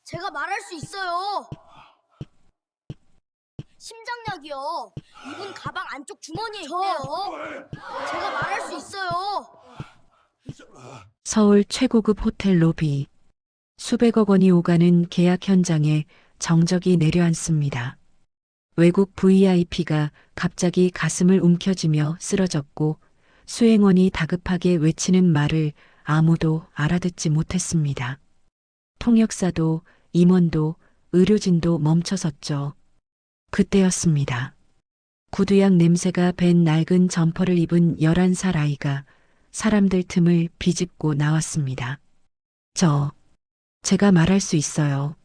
제가 말할 수 있어요. 심장약이요. 이분 가방 안쪽 주머니에 있대요. 제가 말할 수 있어요. 서울 최고급 호텔 로비. 수백억 원이 오가는 계약 현장에 정적이 내려앉습니다. 외국 VIP가 갑자기 가슴을 움켜쥐며 쓰러졌고 수행원이 다급하게 외치는 말을 아무도 알아듣지 못했습니다. 통역사도 임원도 의료진도 멈춰섰죠. 그때였습니다. 구두약 냄새가 밴 낡은 점퍼를 입은 11살 아이가 사람들 틈을 비집고 나왔습니다. 제가 말할 수 있어요.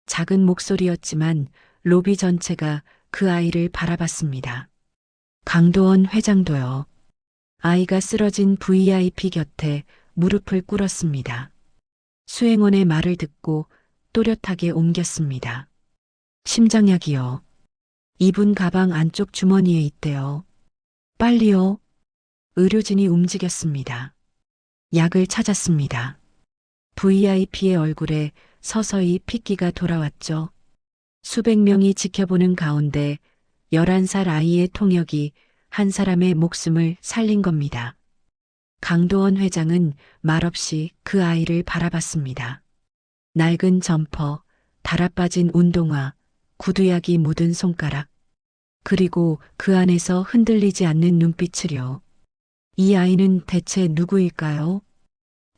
작은 목소리였지만 로비 전체가 그 아이를 바라봤습니다. 강도원 회장도요. 아이가 쓰러진 VIP 곁에 무릎을 꿇었습니다. 수행원의 말을 듣고 또렷하게 옮겼습니다. 심장약이요. 이분 가방 안쪽 주머니에 있대요. 빨리요. 의료진이 움직였습니다. 약을 찾았습니다. VIP의 얼굴에 서서히 핏기가 돌아왔죠. 수백 명이 지켜보는 가운데 11살 아이의 통역이 한 사람의 목숨을 살린 겁니다. 강도원 회장은 말없이 그 아이를 바라봤습니다. 낡은 점퍼, 달아빠진 운동화, 구두약이 묻은 손가락, 그리고 그 안에서 흔들리지 않는 눈빛을요. 이 아이는 대체 누구일까요?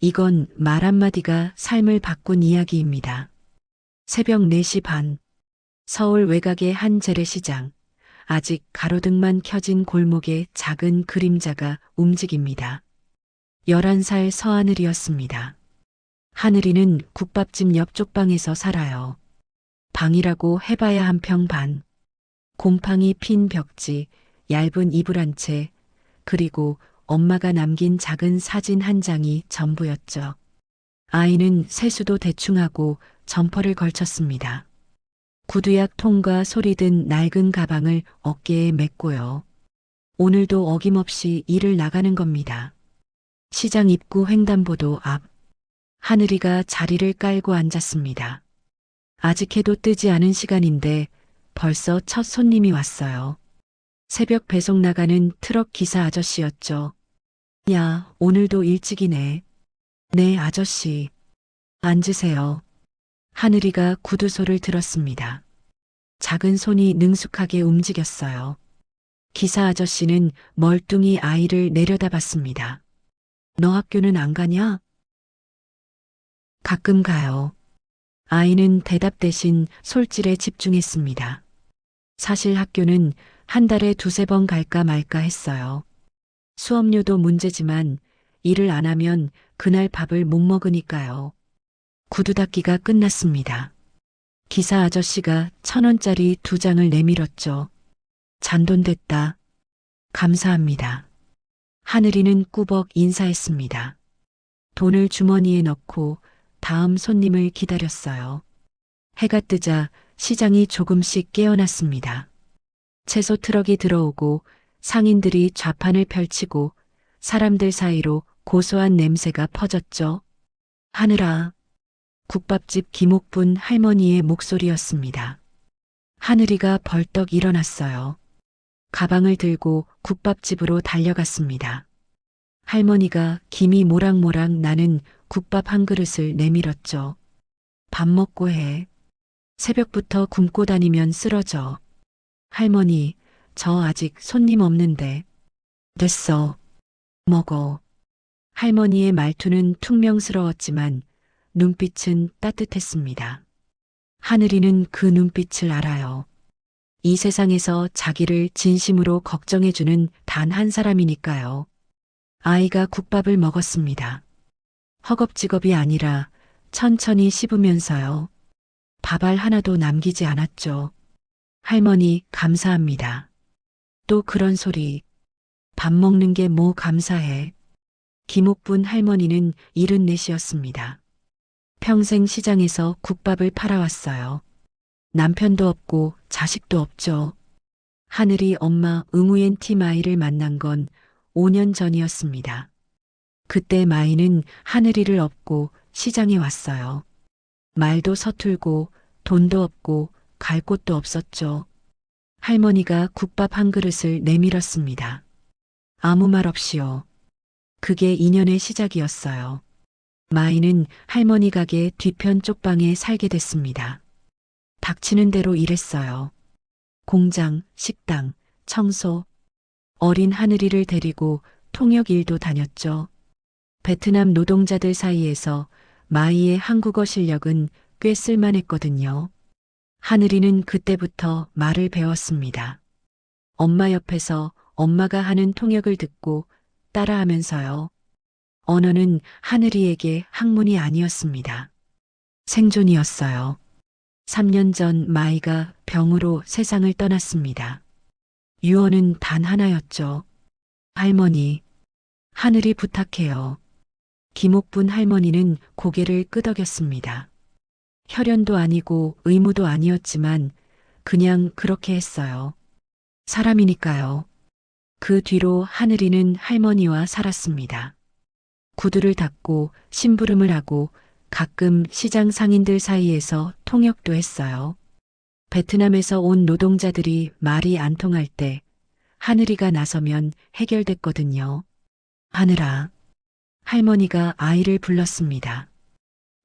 이건 말 한마디가 삶을 바꾼 이야기입니다. 새벽 4시 반, 서울 외곽의 한 재래시장, 아직 가로등만 켜진 골목에 작은 그림자가 움직입니다. 11살 서하늘이었습니다. 하늘이는 국밥집 옆쪽 방에서 살아요. 방이라고 해봐야 한 평 반. 곰팡이 핀 벽지, 얇은 이불 한 채, 그리고 엄마가 남긴 작은 사진 한 장이 전부였죠. 아이는 세수도 대충 하고 점퍼를 걸쳤습니다. 구두약 통과 소리든 낡은 가방을 어깨에 맸고요. 오늘도 어김없이 일을 나가는 겁니다. 시장 입구 횡단보도 앞. 하늘이가 자리를 깔고 앉았습니다. 아직 해도 뜨지 않은 시간인데 벌써 첫 손님이 왔어요. 새벽 배송 나가는 트럭 기사 아저씨였죠. 야, 오늘도 일찍이네. 네, 아저씨. 앉으세요. 하늘이가 구두소를 들었습니다. 작은 손이 능숙하게 움직였어요. 기사 아저씨는 멀뚱히 아이를 내려다봤습니다. 너 학교는 안 가냐? 가끔 가요. 아이는 대답 대신 솔질에 집중했습니다. 사실 학교는 한 달에 2~3번 갈까 말까 했어요. 수업료도 문제지만 일을 안 하면 그날 밥을 못 먹으니까요. 구두 닦기가 끝났습니다. 기사 아저씨가 1,000원짜리 2장을 내밀었죠. 잔돈 됐다. 감사합니다. 하늘이는 꾸벅 인사했습니다. 돈을 주머니에 넣고 다음 손님을 기다렸어요. 해가 뜨자 시장이 조금씩 깨어났습니다. 채소 트럭이 들어오고 상인들이 좌판을 펼치고 사람들 사이로 고소한 냄새가 퍼졌죠. 하늘아. 국밥집 김옥분 할머니의 목소리였습니다. 하늘이가 벌떡 일어났어요. 가방을 들고 국밥집으로 달려갔습니다. 할머니가 김이 모락모락 나는 국밥 한 그릇을 내밀었죠. 밥 먹고 해. 새벽부터 굶고 다니면 쓰러져. 할머니, 저 아직 손님 없는데. 됐어. 먹어. 할머니의 말투는 퉁명스러웠지만 눈빛은 따뜻했습니다. 하늘이는 그 눈빛을 알아요. 이 세상에서 자기를 진심으로 걱정해주는 단 한 사람이니까요. 아이가 국밥을 먹었습니다. 허겁지겁이 아니라 천천히 씹으면서요. 밥알 하나도 남기지 않았죠. 할머니, 감사합니다. 또 그런 소리. 밥 먹는 게 뭐 감사해. 김옥분 할머니는 74이었습니다. 평생 시장에서 국밥을 팔아왔어요. 남편도 없고 자식도 없죠. 하늘이 엄마 응우옌티 마이를 만난 건 5년 전이었습니다. 그때 마이는 하늘이를 업고 시장에 왔어요. 말도 서툴고 돈도 없고 갈 곳도 없었죠. 할머니가 국밥 한 그릇을 내밀었습니다. 아무 말 없이요. 그게 인연의 시작이었어요. 마이는 할머니 가게 뒤편 쪽방에 살게 됐습니다. 닥치는 대로 일했어요. 공장, 식당, 청소, 어린 하늘이를 데리고 통역 일도 다녔죠. 베트남 노동자들 사이에서 마이의 한국어 실력은 꽤 쓸만했거든요. 하늘이는 그때부터 말을 배웠습니다. 엄마 옆에서 엄마가 하는 통역을 듣고 따라하면서요. 언어는 하늘이에게 학문이 아니었습니다. 생존이었어요. 3년 전 마이가 병으로 세상을 떠났습니다. 유언은 단 하나였죠. 할머니, 하늘이 부탁해요. 김옥분 할머니는 고개를 끄덕였습니다. 혈연도 아니고 의무도 아니었지만 그냥 그렇게 했어요. 사람이니까요. 그 뒤로 하늘이는 할머니와 살았습니다. 구두를 닦고 심부름을 하고 가끔 시장 상인들 사이에서 통역도 했어요. 베트남에서 온 노동자들이 말이 안 통할 때 하늘이가 나서면 해결됐거든요. 하늘아, 할머니가 아이를 불렀습니다.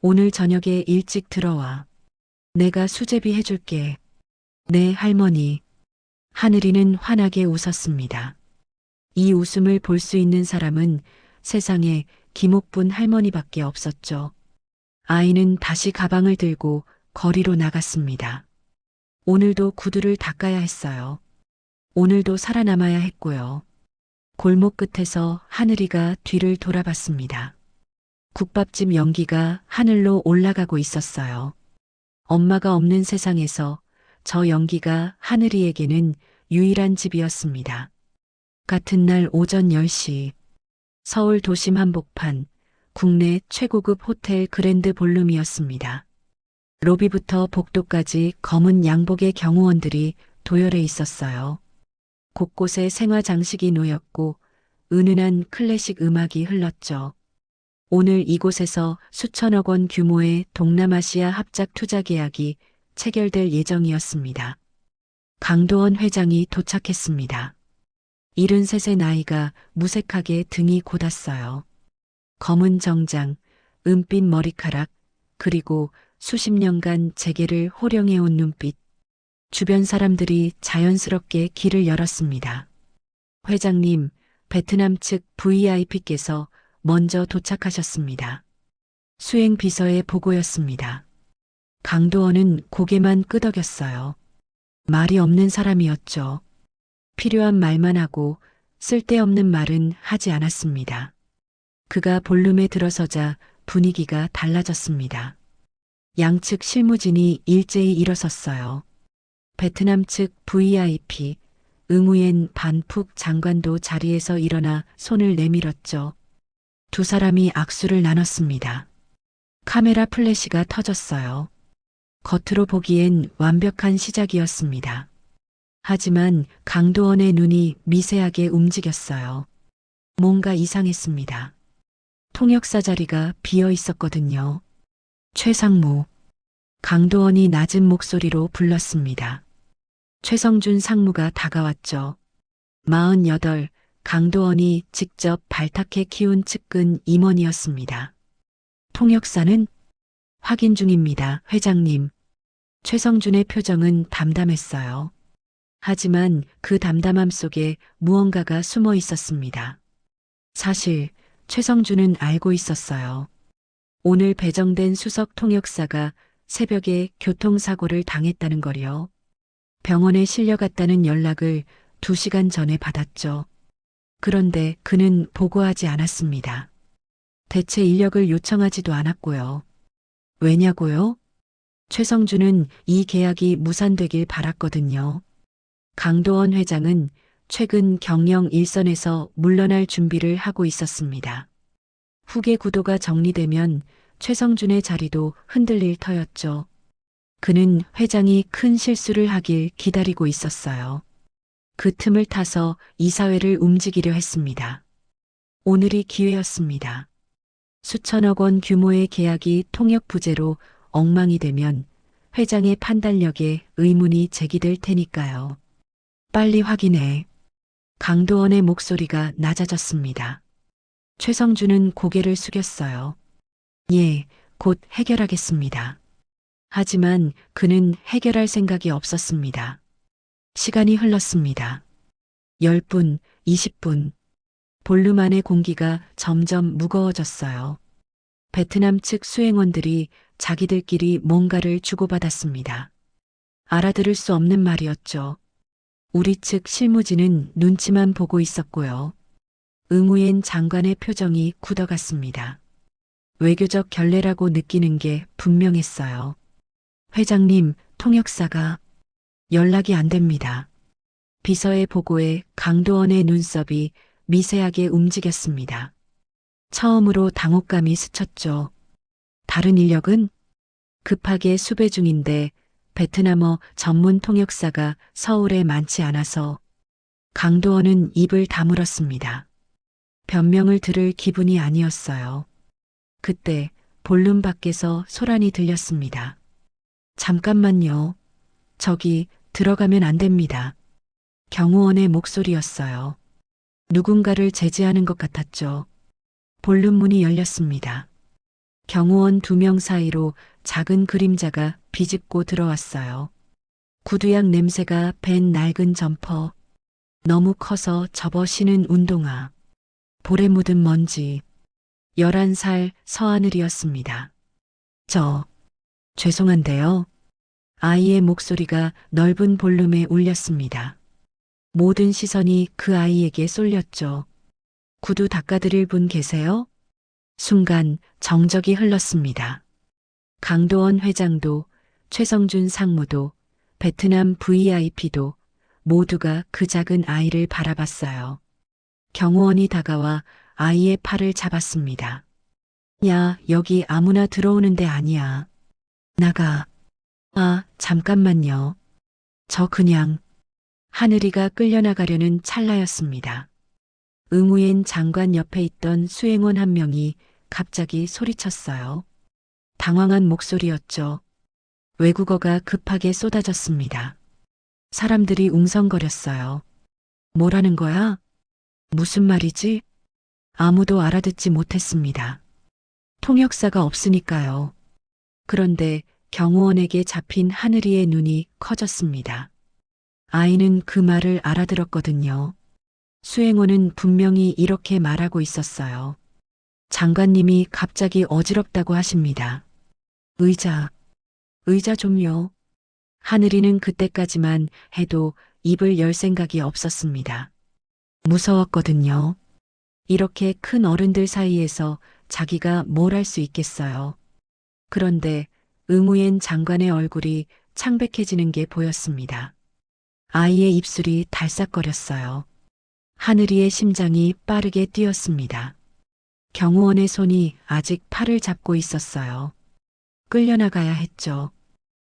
오늘 저녁에 일찍 들어와. 내가 수제비 해줄게. 네, 할머니. 하늘이는 환하게 웃었습니다. 이 웃음을 볼 수 있는 사람은 세상에 김옥분 할머니밖에 없었죠. 아이는 다시 가방을 들고 거리로 나갔습니다. 오늘도 구두를 닦아야 했어요. 오늘도 살아남아야 했고요. 골목 끝에서 하늘이가 뒤를 돌아봤습니다. 국밥집 연기가 하늘로 올라가고 있었어요. 엄마가 없는 세상에서 저 연기가 하늘이에게는 유일한 집이었습니다. 같은 날 오전 10시, 서울 도심 한복판, 국내 최고급 호텔 그랜드 볼룸이었습니다. 로비부터 복도까지 검은 양복의 경호원들이 도열해 있었어요. 곳곳에 생화 장식이 놓였고 은은한 클래식 음악이 흘렀죠. 오늘 이곳에서 수천억 원 규모의 동남아시아 합작 투자 계약이 체결될 예정이었습니다. 강도원 회장이 도착했습니다. 73의 나이가 무색하게 등이 곧았어요. 검은 정장, 은빛 머리카락, 그리고 수십 년간 재계를 호령해온 눈빛. 주변 사람들이 자연스럽게 길을 열었습니다. 회장님, 베트남 측 VIP께서 먼저 도착하셨습니다. 수행 비서의 보고였습니다. 강도원은 고개만 끄덕였어요. 말이 없는 사람이었죠. 필요한 말만 하고 쓸데없는 말은 하지 않았습니다. 그가 볼룸에 들어서자 분위기가 달라졌습니다. 양측 실무진이 일제히 일어섰어요. 베트남 측 VIP, 응우옌 반푹 장관도 자리에서 일어나 손을 내밀었죠. 두 사람이 악수를 나눴습니다. 카메라 플래시가 터졌어요. 겉으로 보기엔 완벽한 시작이었습니다. 하지만 강도원의 눈이 미세하게 움직였어요. 뭔가 이상했습니다. 통역사 자리가 비어 있었거든요. 최상무. 강도원이 낮은 목소리로 불렀습니다. 최성준 상무가 다가왔죠. 48, 강도원이 직접 발탁해 키운 측근 임원이었습니다. 통역사는? 확인 중입니다, 회장님. 최성준의 표정은 담담했어요. 하지만 그 담담함 속에 무언가가 숨어 있었습니다. 사실 최성준은 알고 있었어요. 오늘 배정된 수석 통역사가 새벽에 교통사고를 당했다는 걸요. 병원에 실려갔다는 연락을 2시간 전에 받았죠. 그런데 그는 보고하지 않았습니다. 대체 인력을 요청하지도 않았고요. 왜냐고요? 최성준은 이 계약이 무산되길 바랐거든요. 강도원 회장은 최근 경영 일선에서 물러날 준비를 하고 있었습니다. 후계 구도가 정리되면 최성준의 자리도 흔들릴 터였죠. 그는 회장이 큰 실수를 하길 기다리고 있었어요. 그 틈을 타서 이사회를 움직이려 했습니다. 오늘이 기회였습니다. 수천억 원 규모의 계약이 통역 부재로 엉망이 되면 회장의 판단력에 의문이 제기될 테니까요. 빨리 확인해. 강도원의 목소리가 낮아졌습니다. 최성준은 고개를 숙였어요. 예, 곧 해결하겠습니다. 하지만 그는 해결할 생각이 없었습니다. 시간이 흘렀습니다. 10분, 20분. 볼룸 안의 공기가 점점 무거워졌어요. 베트남 측 수행원들이 자기들끼리 뭔가를 주고받았습니다. 알아들을 수 없는 말이었죠. 우리 측 실무진은 눈치만 보고 있었고요. 응우엔 장관의 표정이 굳어갔습니다. 외교적 결례라고 느끼는 게 분명했어요. 회장님, 통역사가 연락이 안 됩니다. 비서의 보고에 강도원의 눈썹이 미세하게 움직였습니다. 처음으로 당혹감이 스쳤죠. 다른 인력은 급하게 수배 중인데 베트남어 전문 통역사가 서울에 많지 않아서 강도원은 입을 다물었습니다. 변명을 들을 기분이 아니었어요. 그때 볼룸 밖에서 소란이 들렸습니다. 잠깐만요. 저기 들어가면 안 됩니다. 경호원의 목소리였어요. 누군가를 제지하는 것 같았죠. 볼룸 문이 열렸습니다. 경호원 2명 사이로 작은 그림자가 비집고 들어왔어요. 구두약 냄새가 밴 낡은 점퍼, 너무 커서 접어시는 운동화, 볼에 묻은 먼지, 11살 서하늘이었습니다. 죄송한데요. 아이의 목소리가 넓은 볼륨에 울렸습니다. 모든 시선이 그 아이에게 쏠렸죠. 구두 닦아드릴 분 계세요? 순간 정적이 흘렀습니다. 강도원 회장도 최성준 상무도 베트남 VIP도 모두가 그 작은 아이를 바라봤어요. 경호원이 다가와 아이의 팔을 잡았습니다. 야, 여기 아무나 들어오는 데 아니야. 나가. 아, 잠깐만요. 저 그냥. 하늘이가 끌려나가려는 찰나였습니다. 응우엔 장관 옆에 있던 수행원 한 명이 갑자기 소리쳤어요. 당황한 목소리였죠. 외국어가 급하게 쏟아졌습니다. 사람들이 웅성거렸어요. 뭐라는 거야? 무슨 말이지? 아무도 알아듣지 못했습니다. 통역사가 없으니까요. 그런데 경호원에게 잡힌 하늘이의 눈이 커졌습니다. 아이는 그 말을 알아들었거든요. 수행원은 분명히 이렇게 말하고 있었어요. 장관님이 갑자기 어지럽다고 하십니다. 의자 좀요. 하늘이는 그때까지만 해도 입을 열 생각이 없었습니다. 무서웠거든요. 이렇게 큰 어른들 사이에서 자기가 뭘 할 수 있겠어요. 그런데 응우엔 장관의 얼굴이 창백해지는 게 보였습니다. 아이의 입술이 달싹거렸어요. 하늘이의 심장이 빠르게 뛰었습니다. 경호원의 손이 아직 팔을 잡고 있었어요. 끌려나가야 했죠.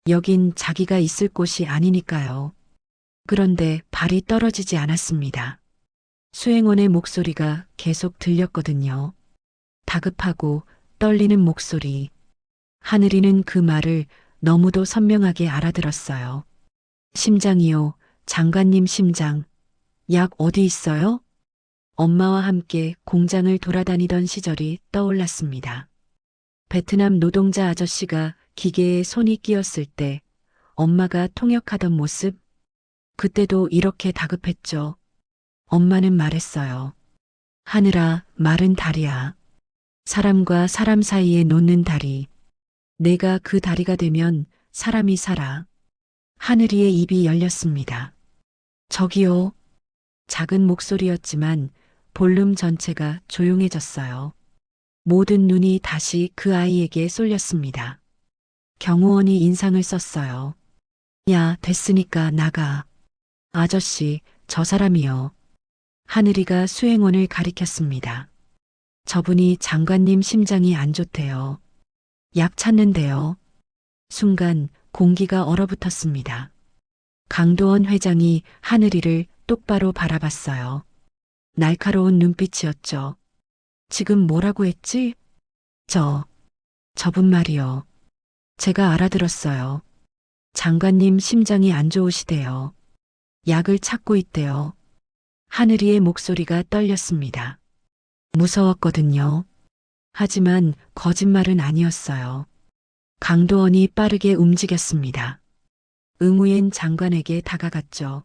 여긴 자기가 있을 곳이 아니니까요. 그런데 발이 떨어지지 않았습니다. 수행원의 목소리가 계속 들렸거든요. 다급하고 떨리는 목소리. 하늘이는 그 말을 너무도 선명하게 알아들었어요. 심장이요, 장관님 심장. 약 어디 있어요? 엄마와 함께 공장을 돌아다니던 시절이 떠올랐습니다. 베트남 노동자 아저씨가 기계에 손이 끼었을 때 엄마가 통역하던 모습, 그때도 이렇게 다급했죠. 엄마는 말했어요. 하늘아, 마른 다리야. 사람과 사람 사이에 놓는 다리. 내가 그 다리가 되면 사람이 살아. 하늘이의 입이 열렸습니다. 저기요. 작은 목소리였지만 볼륨 전체가 조용해졌어요. 모든 눈이 다시 그 아이에게 쏠렸습니다. 경호원이 인상을 썼어요. 야, 됐으니까 나가. 아저씨, 저 사람이요. 하늘이가 수행원을 가리켰습니다. 저분이 장관님 심장이 안 좋대요. 약 찾는데요. 순간 공기가 얼어붙었습니다. 강도원 회장이 하늘이를 똑바로 바라봤어요. 날카로운 눈빛이었죠. 지금 뭐라고 했지? 저분 말이요. 제가 알아들었어요. 장관님 심장이 안 좋으시대요. 약을 찾고 있대요. 하늘이의 목소리가 떨렸습니다. 무서웠거든요. 하지만 거짓말은 아니었어요. 강도원이 빠르게 움직였습니다. 응우엔 장관에게 다가갔죠.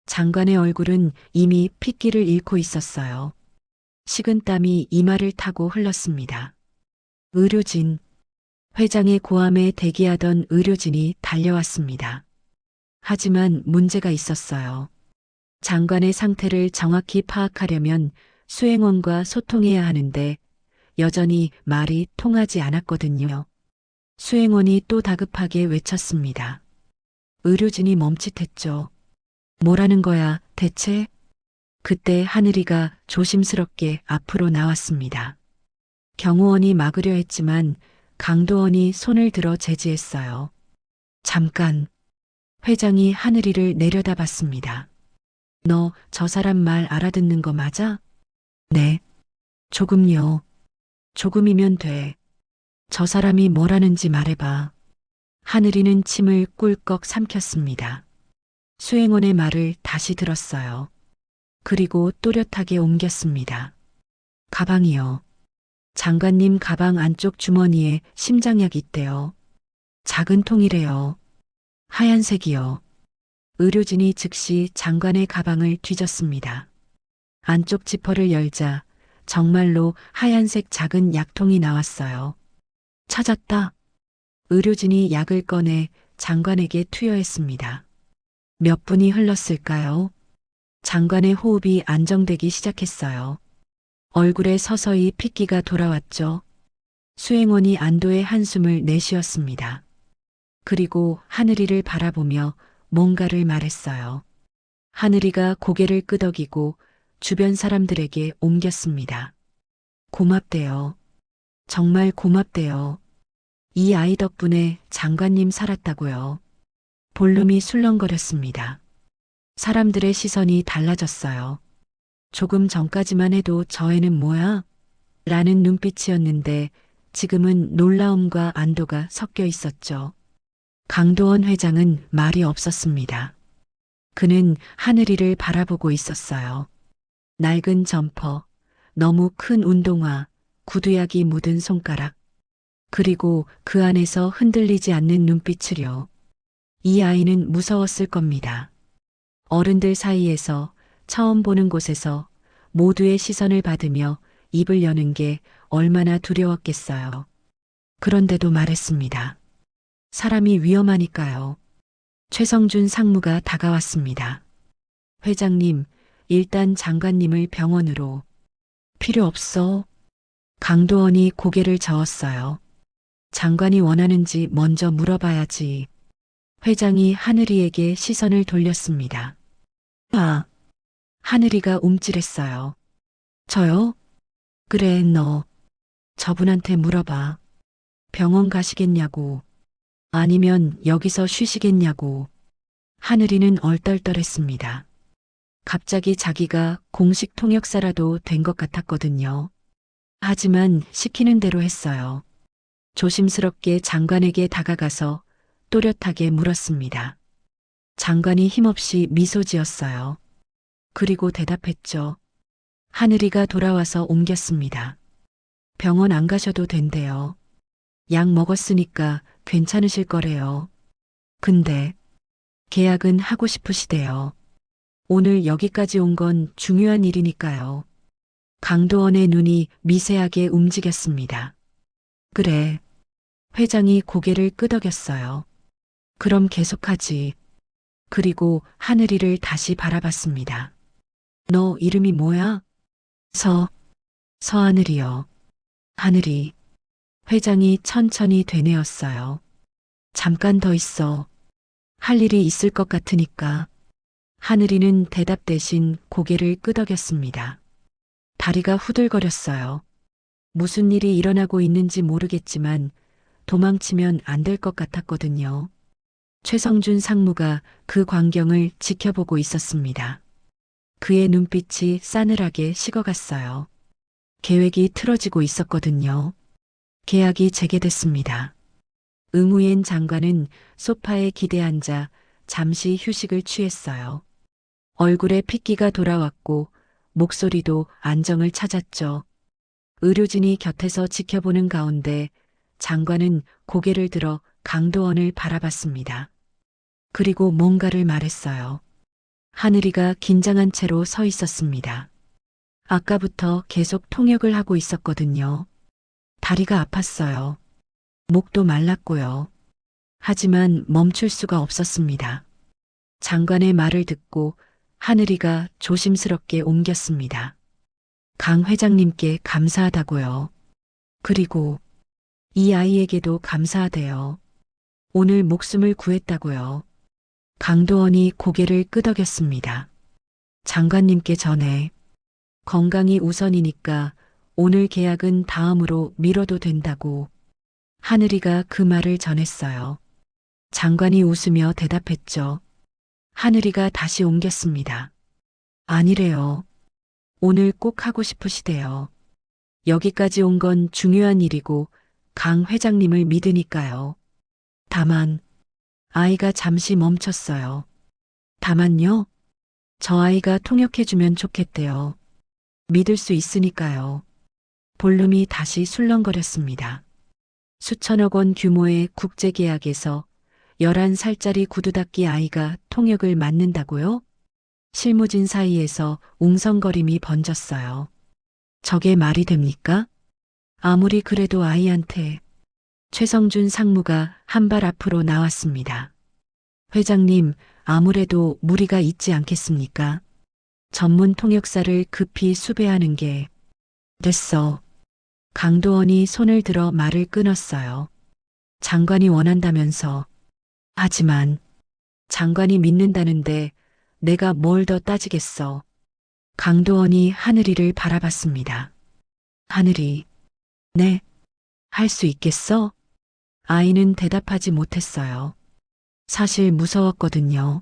장관의 얼굴은 이미 핏기를 잃고 있었어요. 식은땀이 이마를 타고 흘렀습니다. 의료진, 회장의 고함에 대기하던 의료진이 달려왔습니다. 하지만 문제가 있었어요. 장관의 상태를 정확히 파악하려면 수행원과 소통해야 하는데 여전히 말이 통하지 않았거든요. 수행원이 또 다급하게 외쳤습니다. 의료진이 멈칫했죠. 뭐라는 거야, 대체? 그때 하늘이가 조심스럽게 앞으로 나왔습니다. 경호원이 막으려 했지만 강도원이 손을 들어 제지했어요. 잠깐. 회장이 하늘이를 내려다봤습니다. 너 저 사람 말 알아듣는 거 맞아? 네. 조금요. 조금이면 돼. 저 사람이 뭐라는지 말해봐. 하늘이는 침을 꿀꺽 삼켰습니다. 수행원의 말을 다시 들었어요. 그리고 또렷하게 옮겼습니다. 가방이요. 장관님 가방 안쪽 주머니에 심장약 있대요. 작은 통이래요. 하얀색이요. 의료진이 즉시 장관의 가방을 뒤졌습니다. 안쪽 지퍼를 열자 정말로 하얀색 작은 약통이 나왔어요. 찾았다. 의료진이 약을 꺼내 장관에게 투여했습니다. 몇 분이 흘렀을까요? 장관의 호흡이 안정되기 시작했어요. 얼굴에 서서히 핏기가 돌아왔죠. 수행원이 안도의 한숨을 내쉬었습니다. 그리고 하늘이를 바라보며 뭔가를 말했어요. 하늘이가 고개를 끄덕이고 주변 사람들에게 옮겼습니다. 고맙대요. 정말 고맙대요. 이 아이 덕분에 장관님 살았다고요. 볼륨이 술렁거렸습니다. 사람들의 시선이 달라졌어요. 조금 전까지만 해도 저 애는 뭐야? 라는 눈빛이었는데 지금은 놀라움과 안도가 섞여 있었죠. 강도원 회장은 말이 없었습니다. 그는 하늘이를 바라보고 있었어요. 낡은 점퍼, 너무 큰 운동화, 구두약이 묻은 손가락, 그리고 그 안에서 흔들리지 않는 눈빛을요. 이 아이는 무서웠을 겁니다. 어른들 사이에서 처음 보는 곳에서 모두의 시선을 받으며 입을 여는 게 얼마나 두려웠겠어요. 그런데도 말했습니다. 사람이 위험하니까요. 최성준 상무가 다가왔습니다. 회장님, 일단 장관님을 병원으로. 필요 없어. 강도원이 고개를 저었어요. 장관이 원하는지 먼저 물어봐야지. 회장이 하늘이에게 시선을 돌렸습니다. 아, 하늘이가 움찔했어요. 저요? 그래, 너. 저분한테 물어봐. 병원 가시겠냐고. 아니면 여기서 쉬시겠냐고. 하늘이는 얼떨떨했습니다. 갑자기 자기가 공식 통역사라도 된 것 같았거든요. 하지만 시키는 대로 했어요. 조심스럽게 장관에게 다가가서 또렷하게 물었습니다. 장관이 힘없이 미소 지었어요. 그리고 대답했죠. 하늘이가 돌아와서 옮겼습니다. 병원 안 가셔도 된대요. 약 먹었으니까 괜찮으실 거래요. 근데 계약은 하고 싶으시대요. 오늘 여기까지 온 건 중요한 일이니까요. 강도원의 눈이 미세하게 움직였습니다. 그래. 회장이 고개를 끄덕였어요. 그럼 계속하지. 그리고 하늘이를 다시 바라봤습니다. 너 이름이 뭐야? 서하늘이요. 하늘이. 회장이 천천히 되뇌었어요. 잠깐 더 있어. 할 일이 있을 것 같으니까. 하늘이는 대답 대신 고개를 끄덕였습니다. 다리가 후들거렸어요. 무슨 일이 일어나고 있는지 모르겠지만 도망치면 안 될 것 같았거든요. 최성준 상무가 그 광경을 지켜보고 있었습니다. 그의 눈빛이 싸늘하게 식어갔어요. 계획이 틀어지고 있었거든요. 계약이 재개됐습니다. 응우옌 장관은 소파에 기대앉아 잠시 휴식을 취했어요. 얼굴에 핏기가 돌아왔고 목소리도 안정을 찾았죠. 의료진이 곁에서 지켜보는 가운데 장관은 고개를 들어 강도원을 바라봤습니다. 그리고 뭔가를 말했어요. 하늘이가 긴장한 채로 서 있었습니다. 아까부터 계속 통역을 하고 있었거든요. 다리가 아팠어요. 목도 말랐고요. 하지만 멈출 수가 없었습니다. 장관의 말을 듣고 하늘이가 조심스럽게 옮겼습니다. 강 회장님께 감사하다고요. 그리고 이 아이에게도 감사하대요. 오늘 목숨을 구했다고요. 강도원이 고개를 끄덕였습니다. 장관님께 전해 건강이 우선이니까 오늘 계약은 다음으로 미뤄도 된다고 하늘이가 그 말을 전했어요. 장관이 웃으며 대답했죠. 하늘이가 다시 옮겼습니다. 아니래요. 오늘 꼭 하고 싶으시대요. 여기까지 온 건 중요한 일이고 강 회장님을 믿으니까요. 다만 아이가 잠시 멈췄어요. 다만요. 저 아이가 통역해주면 좋겠대요. 믿을 수 있으니까요. 볼륨이 다시 술렁거렸습니다. 수천억 원 규모의 국제계약에서 11살짜리 구두닦이 아이가 통역을 맡는다고요? 실무진 사이에서 웅성거림이 번졌어요. 저게 말이 됩니까? 아무리 그래도 아이한테 최성준 상무가 한 발 앞으로 나왔습니다. 회장님, 아무래도 무리가 있지 않겠습니까? 전문 통역사를 급히 수배하는 게 됐어. 강도원이 손을 들어 말을 끊었어요. 장관이 원한다면서. 하지만 장관이 믿는다는데 내가 뭘 더 따지겠어. 강도원이 하늘이를 바라봤습니다. 하늘이, 네, 할 수 있겠어? 아이는 대답하지 못했어요. 사실 무서웠거든요.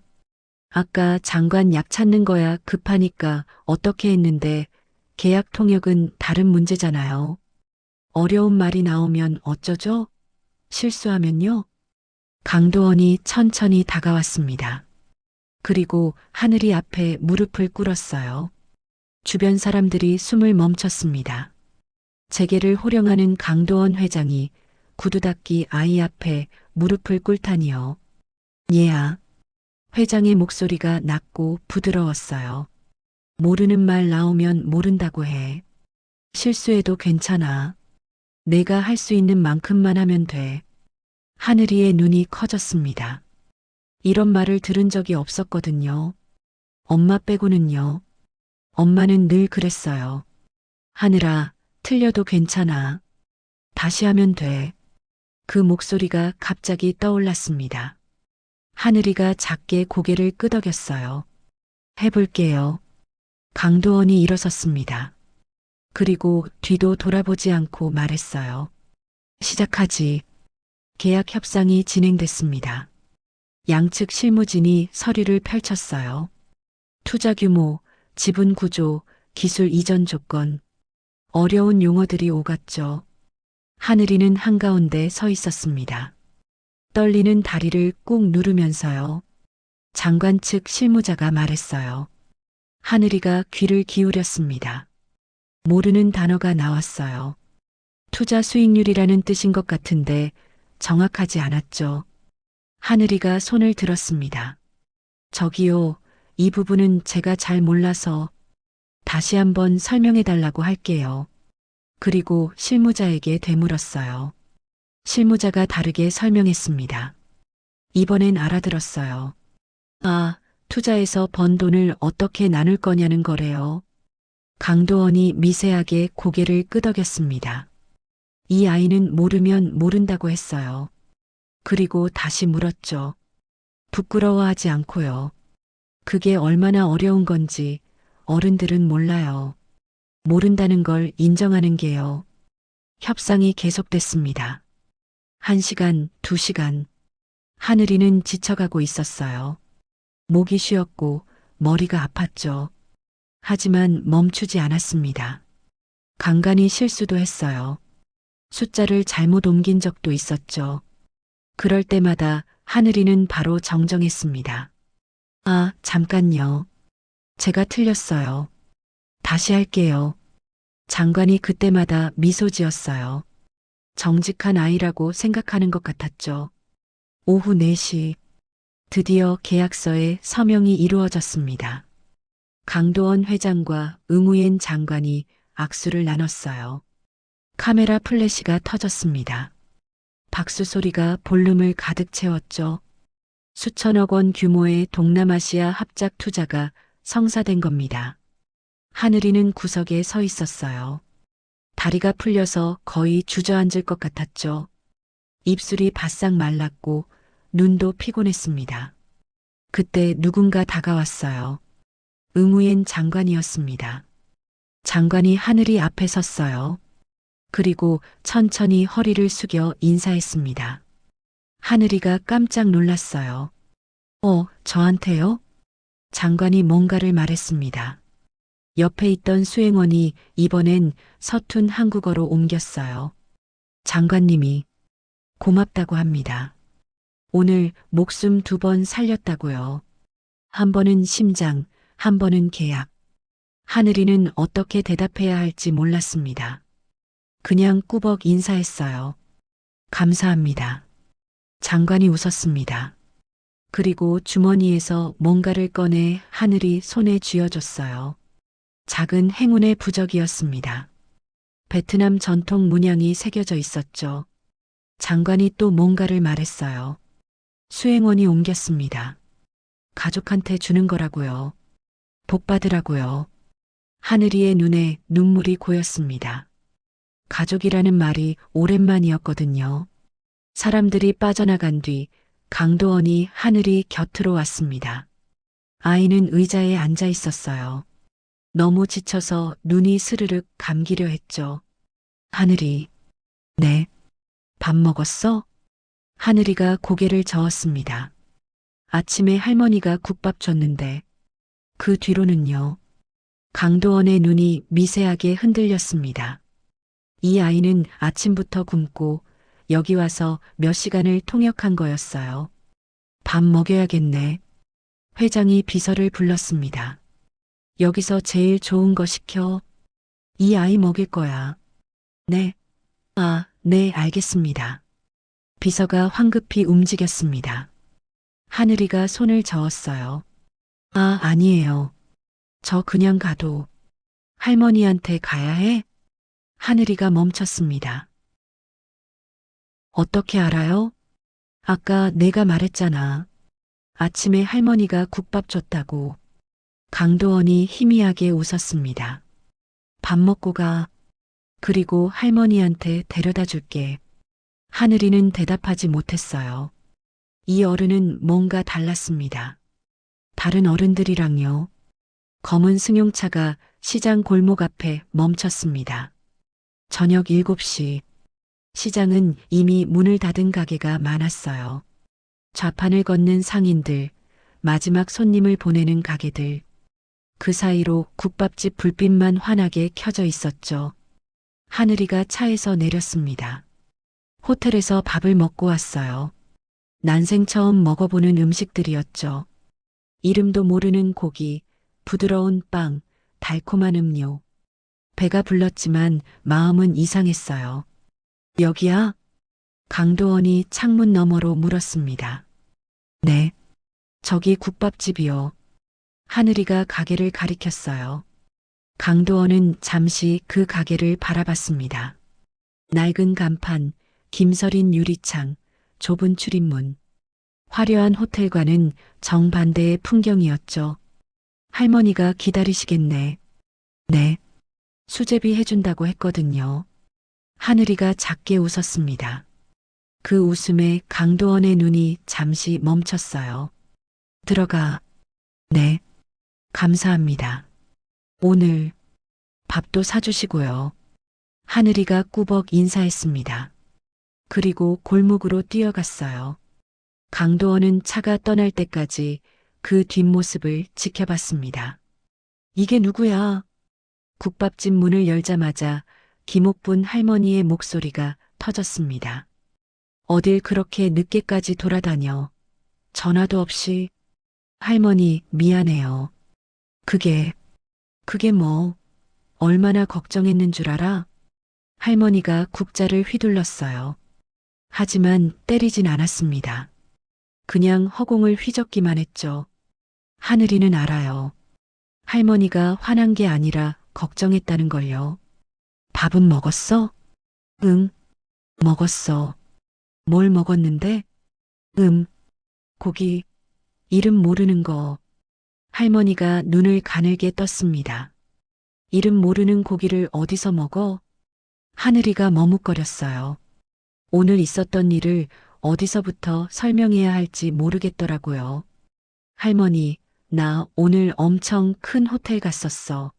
아까 장관 약 찾는 거야 급하니까 어떻게 했는데 계약 통역은 다른 문제잖아요. 어려운 말이 나오면 어쩌죠? 실수하면요? 강도원이 천천히 다가왔습니다. 그리고 하늘이 앞에 무릎을 꿇었어요. 주변 사람들이 숨을 멈췄습니다. 재계를 호령하는 강도원 회장이 구두닦이 아이 앞에 무릎을 꿇다니요. 얘야. 회장의 목소리가 낮고 부드러웠어요. 모르는 말 나오면 모른다고 해. 실수해도 괜찮아. 내가 할 수 있는 만큼만 하면 돼. 하늘이의 눈이 커졌습니다. 이런 말을 들은 적이 없었거든요. 엄마 빼고는요. 엄마는 늘 그랬어요. 하늘아, 틀려도 괜찮아. 다시 하면 돼. 그 목소리가 갑자기 떠올랐습니다. 하늘이가 작게 고개를 끄덕였어요. 해볼게요. 강도원이 일어섰습니다. 그리고 뒤도 돌아보지 않고 말했어요. 시작하지. 계약 협상이 진행됐습니다. 양측 실무진이 서류를 펼쳤어요. 투자 규모, 지분 구조, 기술 이전 조건, 어려운 용어들이 오갔죠. 하늘이는 한가운데 서 있었습니다. 떨리는 다리를 꾹 누르면서요. 장관 측 실무자가 말했어요. 하늘이가 귀를 기울였습니다. 모르는 단어가 나왔어요. 투자 수익률이라는 뜻인 것 같은데 정확하지 않았죠. 하늘이가 손을 들었습니다. 저기요, 이 부분은 제가 잘 몰라서 다시 한번 설명해 달라고 할게요. 그리고 실무자에게 되물었어요. 실무자가 다르게 설명했습니다. 이번엔 알아들었어요. 아, 투자해서 번 돈을 어떻게 나눌 거냐는 거래요. 강도원이 미세하게 고개를 끄덕였습니다. 이 아이는 모르면 모른다고 했어요. 그리고 다시 물었죠. 부끄러워하지 않고요. 그게 얼마나 어려운 건지 어른들은 몰라요. 모른다는 걸 인정하는 게요. 협상이 계속됐습니다. 1시간, 2시간. 하늘이는 지쳐가고 있었어요. 목이 쉬었고 머리가 아팠죠. 하지만 멈추지 않았습니다. 간간히 실수도 했어요. 숫자를 잘못 옮긴 적도 있었죠. 그럴 때마다 하늘이는 바로 정정했습니다. 아, 잠깐요. 제가 틀렸어요. 다시 할게요. 장관이 그때마다 미소 지었어요. 정직한 아이라고 생각하는 것 같았죠. 오후 4시, 드디어 계약서에 서명이 이루어졌습니다. 강도원 회장과 응우엔 장관이 악수를 나눴어요. 카메라 플래시가 터졌습니다. 박수 소리가 볼륨을 가득 채웠죠. 수천억 원 규모의 동남아시아 합작 투자가 성사된 겁니다. 하늘이는 구석에 서 있었어요. 다리가 풀려서 거의 주저앉을 것 같았죠. 입술이 바싹 말랐고 눈도 피곤했습니다. 그때 누군가 다가왔어요. 응우엔 장관이었습니다. 장관이 하늘이 앞에 섰어요. 그리고 천천히 허리를 숙여 인사했습니다. 하늘이가 깜짝 놀랐어요. 저한테요? 장관이 뭔가를 말했습니다. 옆에 있던 수행원이 이번엔 서툰 한국어로 옮겼어요. 장관님이 고맙다고 합니다. 오늘 목숨 2번 살렸다고요. 한 번은 심장, 한 번은 계약. 하늘이는 어떻게 대답해야 할지 몰랐습니다. 그냥 꾸벅 인사했어요. 감사합니다. 장관이 웃었습니다. 그리고 주머니에서 뭔가를 꺼내 하늘이 손에 쥐어줬어요. 작은 행운의 부적이었습니다. 베트남 전통 문양이 새겨져 있었죠. 장관이 또 뭔가를 말했어요. 수행원이 옮겼습니다. 가족한테 주는 거라고요. 복 받으라고요. 하늘이의 눈에 눈물이 고였습니다. 가족이라는 말이 오랜만이었거든요. 사람들이 빠져나간 뒤 강도원이 하늘이 곁으로 왔습니다. 아이는 의자에 앉아 있었어요. 너무 지쳐서 눈이 스르륵 감기려 했죠. 하늘이, 네. 밥 먹었어? 하늘이가 고개를 저었습니다. 아침에 할머니가 국밥 줬는데 그 뒤로는요. 강도원의 눈이 미세하게 흔들렸습니다. 이 아이는 아침부터 굶고 여기 와서 몇 시간을 통역한 거였어요. 밥 먹여야겠네. 회장이 비서를 불렀습니다. 여기서 제일 좋은 거 시켜. 이 아이 먹일 거야. 네. 네, 알겠습니다. 비서가 황급히 움직였습니다. 하늘이가 손을 저었어요. 아니에요. 저 그냥 가도. 할머니한테 가야 해? 하늘이가 멈췄습니다. 어떻게 알아요? 아까 내가 말했잖아. 아침에 할머니가 국밥 줬다고. 강도원이 희미하게 웃었습니다. 밥 먹고 가. 그리고 할머니한테 데려다 줄게. 하늘이는 대답하지 못했어요. 이 어른은 뭔가 달랐습니다. 다른 어른들이랑요. 검은 승용차가 시장 골목 앞에 멈췄습니다. 저녁 7시. 시장은 이미 문을 닫은 가게가 많았어요. 좌판을 걷는 상인들, 마지막 손님을 보내는 가게들. 그 사이로 국밥집 불빛만 환하게 켜져 있었죠. 하늘이가 차에서 내렸습니다. 호텔에서 밥을 먹고 왔어요. 난생 처음 먹어보는 음식들이었죠. 이름도 모르는 고기, 부드러운 빵, 달콤한 음료. 배가 불렀지만 마음은 이상했어요. 여기야? 강도원이 창문 너머로 물었습니다. 네. 저기 국밥집이요. 하늘이가 가게를 가리켰어요. 강도원은 잠시 그 가게를 바라봤습니다. 낡은 간판, 김서린 유리창, 좁은 출입문. 화려한 호텔과는 정반대의 풍경이었죠. 할머니가 기다리시겠네. 네. 수제비 해준다고 했거든요. 하늘이가 작게 웃었습니다. 그 웃음에 강도원의 눈이 잠시 멈췄어요. 들어가. 네. 감사합니다. 오늘 밥도 사주시고요. 하늘이가 꾸벅 인사했습니다. 그리고 골목으로 뛰어갔어요. 강도원은 차가 떠날 때까지 그 뒷모습을 지켜봤습니다. 이게 누구야? 국밥집 문을 열자마자 김옥분 할머니의 목소리가 터졌습니다. 어딜 그렇게 늦게까지 돌아다녀. 전화도 없이. 할머니, 미안해요. 그게 뭐, 얼마나 걱정했는 줄 알아? 할머니가 국자를 휘둘렀어요. 하지만 때리진 않았습니다. 그냥 허공을 휘젓기만 했죠. 하늘이는 알아요. 할머니가 화난 게 아니라 걱정했다는 걸요. 밥은 먹었어? 응, 먹었어. 뭘 먹었는데? 고기, 이름 모르는 거. 할머니가 눈을 가늘게 떴습니다. 이름 모르는 고기를 어디서 먹어? 하늘이가 머뭇거렸어요. 오늘 있었던 일을 어디서부터 설명해야 할지 모르겠더라고요. 할머니, 나 오늘 엄청 큰 호텔 갔었어.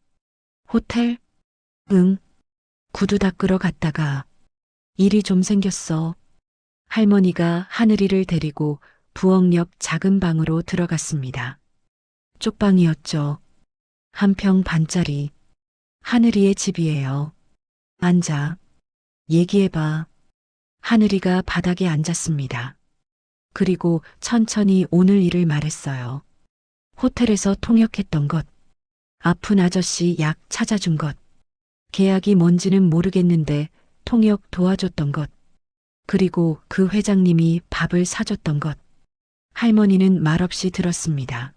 호텔? 응. 구두 닦으러 갔다가 일이 좀 생겼어. 할머니가 하늘이를 데리고 부엌 옆 작은 방으로 들어갔습니다. 쪽방이었죠. 한 평 반짜리. 하늘이의 집이에요. 앉아. 얘기해봐. 하늘이가 바닥에 앉았습니다. 그리고 천천히 오늘 일을 말했어요. 호텔에서 통역했던 것. 아픈 아저씨 약 찾아준 것. 계약이 뭔지는 모르겠는데 통역 도와줬던 것. 그리고 그 회장님이 밥을 사줬던 것. 할머니는 말없이 들었습니다.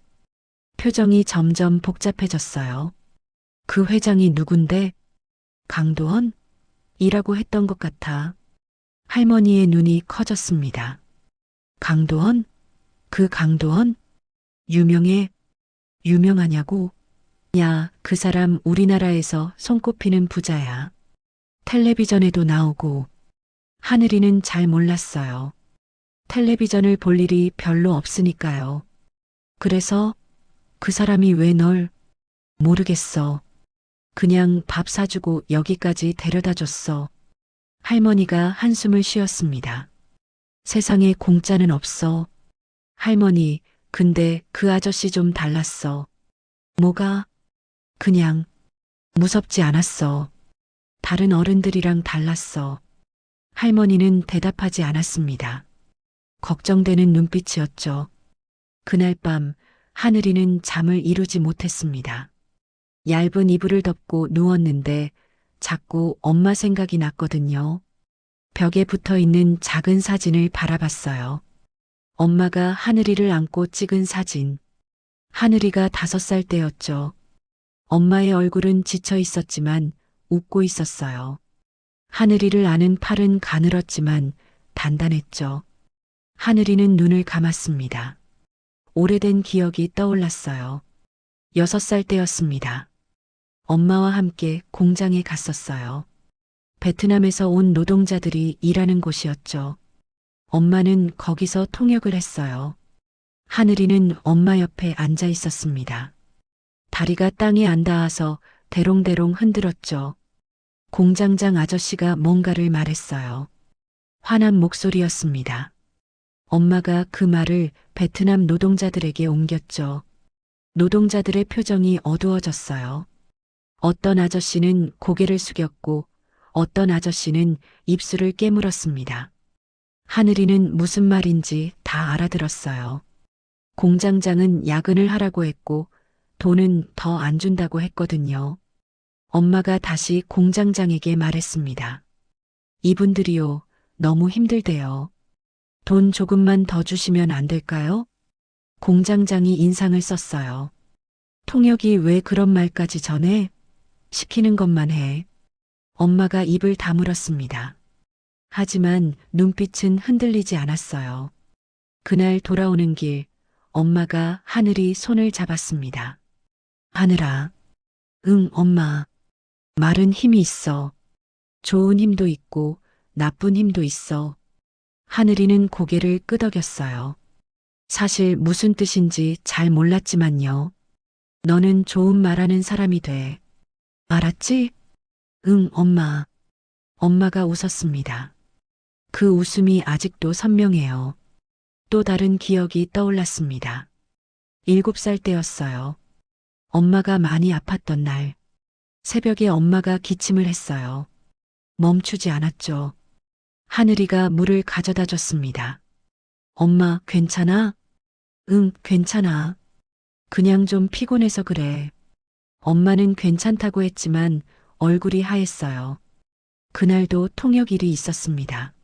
표정이 점점 복잡해졌어요. 그 회장이 누군데? 강도원? 이라고 했던 것 같아. 할머니의 눈이 커졌습니다. 강도원? 그 강도원? 유명하냐고? 야, 그 사람 우리나라에서 손꼽히는 부자야. 텔레비전에도 나오고. 하늘이는 잘 몰랐어요. 텔레비전을 볼 일이 별로 없으니까요. 그래서 그 사람이 왜 널? 모르겠어. 그냥 밥 사주고 여기까지 데려다 줬어. 할머니가 한숨을 쉬었습니다. 세상에 공짜는 없어. 할머니, 근데 그 아저씨 좀 달랐어. 뭐가? 그냥 무섭지 않았어. 다른 어른들이랑 달랐어. 할머니는 대답하지 않았습니다. 걱정되는 눈빛이었죠. 그날 밤 하늘이는 잠을 이루지 못했습니다. 얇은 이불을 덮고 누웠는데 자꾸 엄마 생각이 났거든요. 벽에 붙어 있는 작은 사진을 바라봤어요. 엄마가 하늘이를 안고 찍은 사진. 하늘이가 5살 때였죠. 엄마의 얼굴은 지쳐 있었지만 웃고 있었어요. 하늘이를 아는 팔은 가늘었지만 단단했죠. 하늘이는 눈을 감았습니다. 오래된 기억이 떠올랐어요. 6살 때였습니다. 엄마와 함께 공장에 갔었어요. 베트남에서 온 노동자들이 일하는 곳이었죠. 엄마는 거기서 통역을 했어요. 하늘이는 엄마 옆에 앉아 있었습니다. 다리가 땅에 안 닿아서 대롱대롱 흔들었죠. 공장장 아저씨가 뭔가를 말했어요. 화난 목소리였습니다. 엄마가 그 말을 베트남 노동자들에게 옮겼죠. 노동자들의 표정이 어두워졌어요. 어떤 아저씨는 고개를 숙였고 어떤 아저씨는 입술을 깨물었습니다. 하늘이는 무슨 말인지 다 알아들었어요. 공장장은 야근을 하라고 했고 돈은 더 안 준다고 했거든요. 엄마가 다시 공장장에게 말했습니다. 이분들이요, 너무 힘들대요. 돈 조금만 더 주시면 안 될까요? 공장장이 인상을 썼어요. 통역이 왜 그런 말까지 전해? 시키는 것만 해. 엄마가 입을 다물었습니다. 하지만 눈빛은 흔들리지 않았어요. 그날 돌아오는 길, 엄마가 하늘이 손을 잡았습니다. 하늘아. 응, 엄마. 말은 힘이 있어. 좋은 힘도 있고 나쁜 힘도 있어. 하늘이는 고개를 끄덕였어요. 사실 무슨 뜻인지 잘 몰랐지만요. 너는 좋은 말하는 사람이 돼. 알았지? 응, 엄마. 엄마가 웃었습니다. 그 웃음이 아직도 선명해요. 또 다른 기억이 떠올랐습니다. 7살 때였어요. 엄마가 많이 아팠던 날. 새벽에 엄마가 기침을 했어요. 멈추지 않았죠. 하늘이가 물을 가져다 줬습니다. 엄마, 괜찮아? 응, 괜찮아. 그냥 좀 피곤해서 그래. 엄마는 괜찮다고 했지만 얼굴이 하했어요. 그날도 통역일이 있었습니다.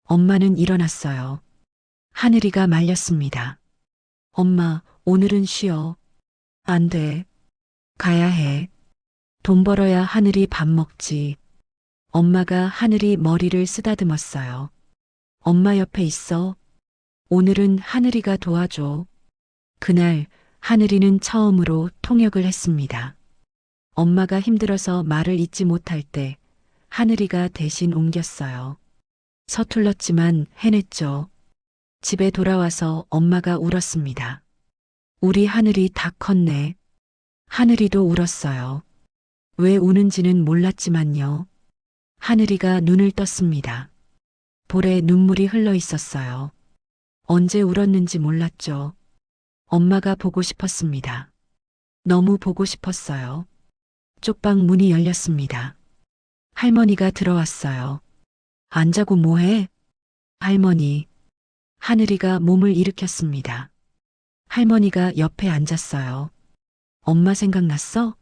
엄마는 일어났어요. 하늘이가 말렸습니다. 엄마, 오늘은 쉬어. 안 돼. 가야 해. 돈 벌어야 하늘이 밥 먹지. 엄마가 하늘이 머리를 쓰다듬었어요. 엄마 옆에 있어. 오늘은 하늘이가 도와줘. 그날 하늘이는 처음으로 통역을 했습니다. 엄마가 힘들어서 말을 잇지 못할 때 하늘이가 대신 옮겼어요. 서툴렀지만 해냈죠. 집에 돌아와서 엄마가 울었습니다. 우리 하늘이 다 컸네. 하늘이도 울었어요. 왜 우는지는 몰랐지만요. 하늘이가 눈을 떴습니다. 볼에 눈물이 흘러 있었어요. 언제 울었는지 몰랐죠. 엄마가 보고 싶었습니다. 너무 보고 싶었어요. 쪽방 문이 열렸습니다. 할머니가 들어왔어요. 안 자고 뭐해? 할머니. 하늘이가 몸을 일으켰습니다. 할머니가 옆에 앉았어요. 엄마 생각났어?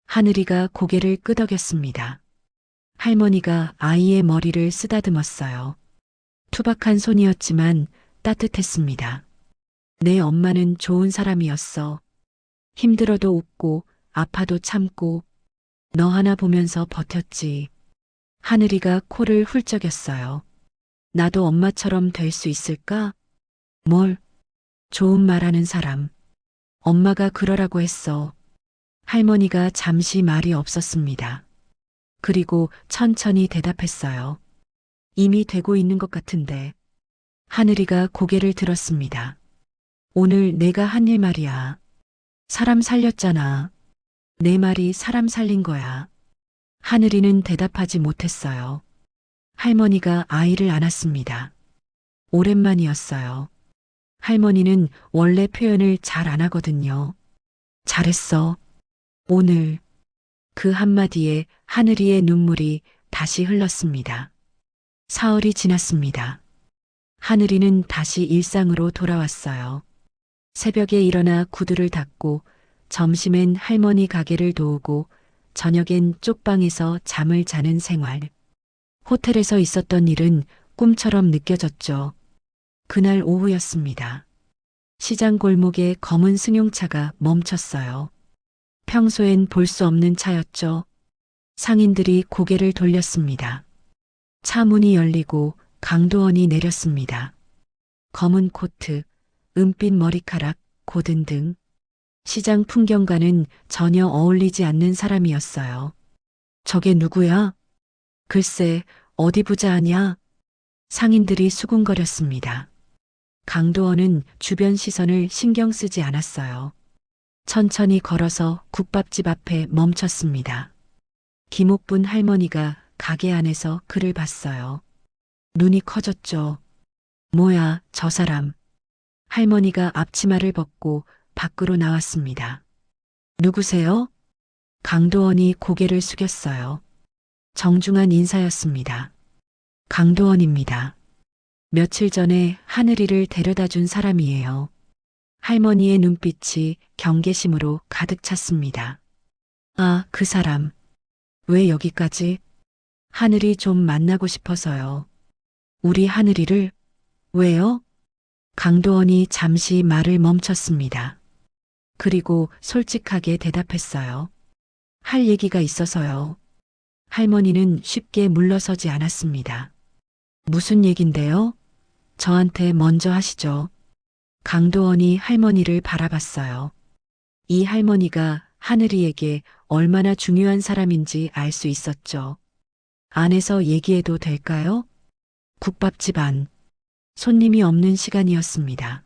하늘이가 고개를 끄덕였습니다. 할머니가 아이의 머리를 쓰다듬었어요. 투박한 손이었지만 따뜻했습니다. 내 엄마는 좋은 사람이었어. 힘들어도 웃고 아파도 참고 너 하나 보면서 버텼지. 하늘이가 코를 훌쩍였어요. 나도 엄마처럼 될 수 있을까? 뭘? 좋은 말하는 사람. 엄마가 그러라고 했어. 할머니가 잠시 말이 없었습니다. 그리고 천천히 대답했어요. 이미 되고 있는 것 같은데. 하늘이가 고개를 들었습니다. 오늘 내가 한 일 말이야. 사람 살렸잖아. 내 말이 사람 살린 거야. 하늘이는 대답하지 못했어요. 할머니가 아이를 안았습니다. 오랜만이었어요. 할머니는 원래 표현을 잘 안 하거든요. 잘했어. 오늘. 그 한마디에 하늘이의 눈물이 다시 흘렀습니다. 사흘이 지났습니다. 하늘이는 다시 일상으로 돌아왔어요. 새벽에 일어나 구두를 닦고 점심엔 할머니 가게를 도우고 저녁엔 쪽방에서 잠을 자는 생활. 호텔에서 있었던 일은 꿈처럼 느껴졌죠. 그날 오후였습니다. 시장 골목에 검은 승용차가 멈췄어요. 평소엔 볼 수 없는 차였죠. 상인들이 고개를 돌렸습니다. 차 문이 열리고 강도원이 내렸습니다. 검은 코트, 은빛 머리카락, 고든 등 시장 풍경과는 전혀 어울리지 않는 사람이었어요. 저게 누구야? 글쎄, 어디 부자 아냐? 상인들이 수군거렸습니다. 강도원은 주변 시선을 신경 쓰지 않았어요. 천천히 걸어서 국밥집 앞에 멈췄습니다. 김옥분 할머니가 가게 안에서 그를 봤어요. 눈이 커졌죠. 뭐야, 저 사람. 할머니가 앞치마를 벗고 밖으로 나왔습니다. 누구세요? 강도원이 고개를 숙였어요. 정중한 인사였습니다. 강도원입니다. 며칠 전에 하늘이를 데려다 준 사람이에요. 할머니의 눈빛이 경계심으로 가득 찼습니다. 아, 그 사람. 왜 여기까지? 하늘이 좀 만나고 싶어서요. 우리 하늘이를? 왜요? 강도원이 잠시 말을 멈췄습니다. 그리고 솔직하게 대답했어요. 할 얘기가 있어서요. 할머니는 쉽게 물러서지 않았습니다. 무슨 얘긴데요? 저한테 먼저 하시죠. 강도원이 할머니를 바라봤어요. 이 할머니가 하늘이에게 얼마나 중요한 사람인지 알 수 있었죠. 안에서 얘기해도 될까요? 국밥집 안. 손님이 없는 시간이었습니다.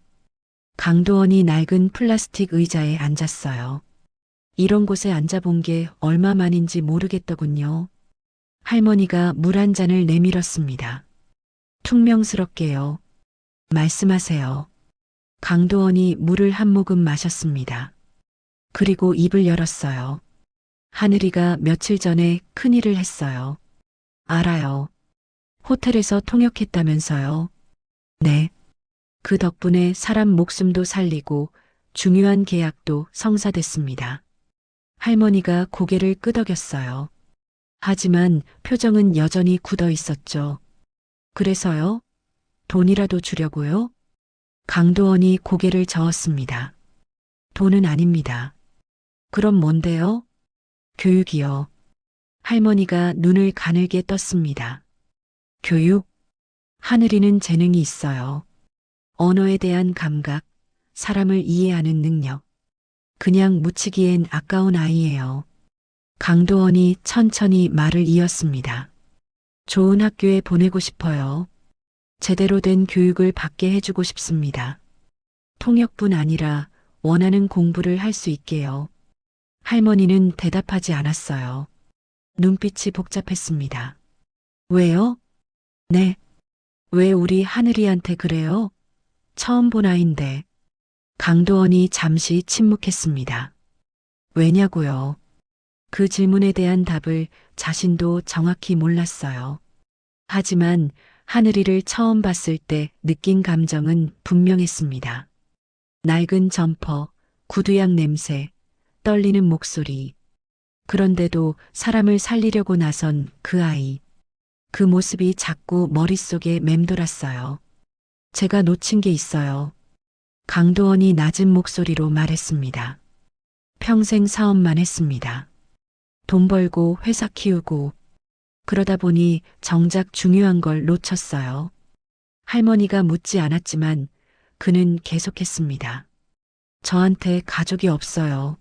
강도원이 낡은 플라스틱 의자에 앉았어요. 이런 곳에 앉아본 게 얼마만인지 모르겠더군요. 할머니가 물 한 잔을 내밀었습니다. 퉁명스럽게요. 말씀하세요. 강도원이 물을 한 모금 마셨습니다. 그리고 입을 열었어요. 하늘이가 며칠 전에 큰일을 했어요. 알아요. 호텔에서 통역했다면서요. 네. 그 덕분에 사람 목숨도 살리고 중요한 계약도 성사됐습니다. 할머니가 고개를 끄덕였어요. 하지만 표정은 여전히 굳어 있었죠. 그래서요? 돈이라도 주려고요? 강도원이 고개를 저었습니다. 돈은 아닙니다. 그럼 뭔데요? 교육이요. 할머니가 눈을 가늘게 떴습니다. 교육? 하늘이는 재능이 있어요. 언어에 대한 감각, 사람을 이해하는 능력. 그냥 묻히기엔 아까운 아이예요. 강도원이 천천히 말을 이었습니다. 좋은 학교에 보내고 싶어요. 제대로 된 교육을 받게 해주고 싶습니다. 통역뿐 아니라 원하는 공부를 할 수 있게요. 할머니는 대답하지 않았어요. 눈빛이 복잡했습니다. 왜요? 네. 왜 우리 하늘이한테 그래요? 처음 본 아인데. 강도원이 잠시 침묵했습니다. 왜냐고요? 그 질문에 대한 답을 자신도 정확히 몰랐어요. 하지만 하늘이를 처음 봤을 때 느낀 감정은 분명했습니다. 낡은 점퍼, 구두약 냄새, 떨리는 목소리. 그런데도 사람을 살리려고 나선 그 아이. 그 모습이 자꾸 머릿속에 맴돌았어요. 제가 놓친 게 있어요. 강도원이 낮은 목소리로 말했습니다. 평생 사업만 했습니다. 돈 벌고 회사 키우고 그러다 보니 정작 중요한 걸 놓쳤어요. 할머니가 묻지 않았지만 그는 계속했습니다. 저한테 가족이 없어요.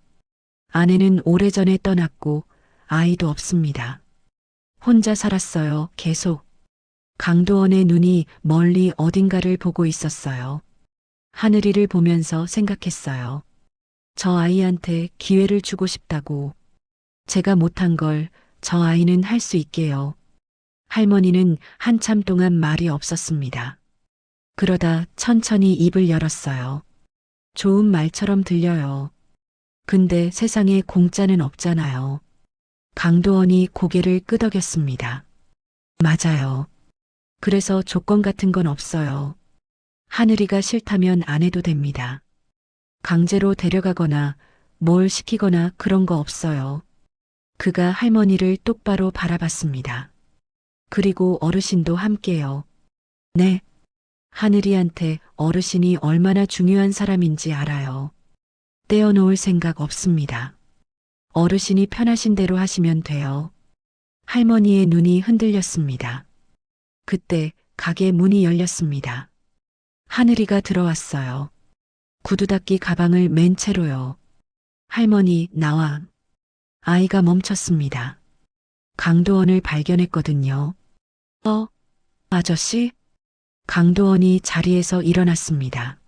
아내는 오래전에 떠났고 아이도 없습니다. 혼자 살았어요, 계속. 강도원의 눈이 멀리 어딘가를 보고 있었어요. 하늘이를 보면서 생각했어요. 저 아이한테 기회를 주고 싶다고. 제가 못한 걸 저 아이는 할 수 있게요. 할머니는 한참 동안 말이 없었습니다. 그러다 천천히 입을 열었어요. 좋은 말처럼 들려요. 근데 세상에 공짜는 없잖아요. 강도원이 고개를 끄덕였습니다. 맞아요. 그래서 조건 같은 건 없어요. 하늘이가 싫다면 안 해도 됩니다. 강제로 데려가거나 뭘 시키거나 그런 거 없어요. 그가 할머니를 똑바로 바라봤습니다. 그리고 어르신도 함께요. 네. 하늘이한테 어르신이 얼마나 중요한 사람인지 알아요. 떼어놓을 생각 없습니다. 어르신이 편하신 대로 하시면 돼요. 할머니의 눈이 흔들렸습니다. 그때 가게 문이 열렸습니다. 하늘이가 들어왔어요. 구두 닦기 가방을 맨 채로요. 할머니, 나와. 아이가 멈췄습니다. 강도원을 발견했거든요. 아저씨? 강도원이 자리에서 일어났습니다.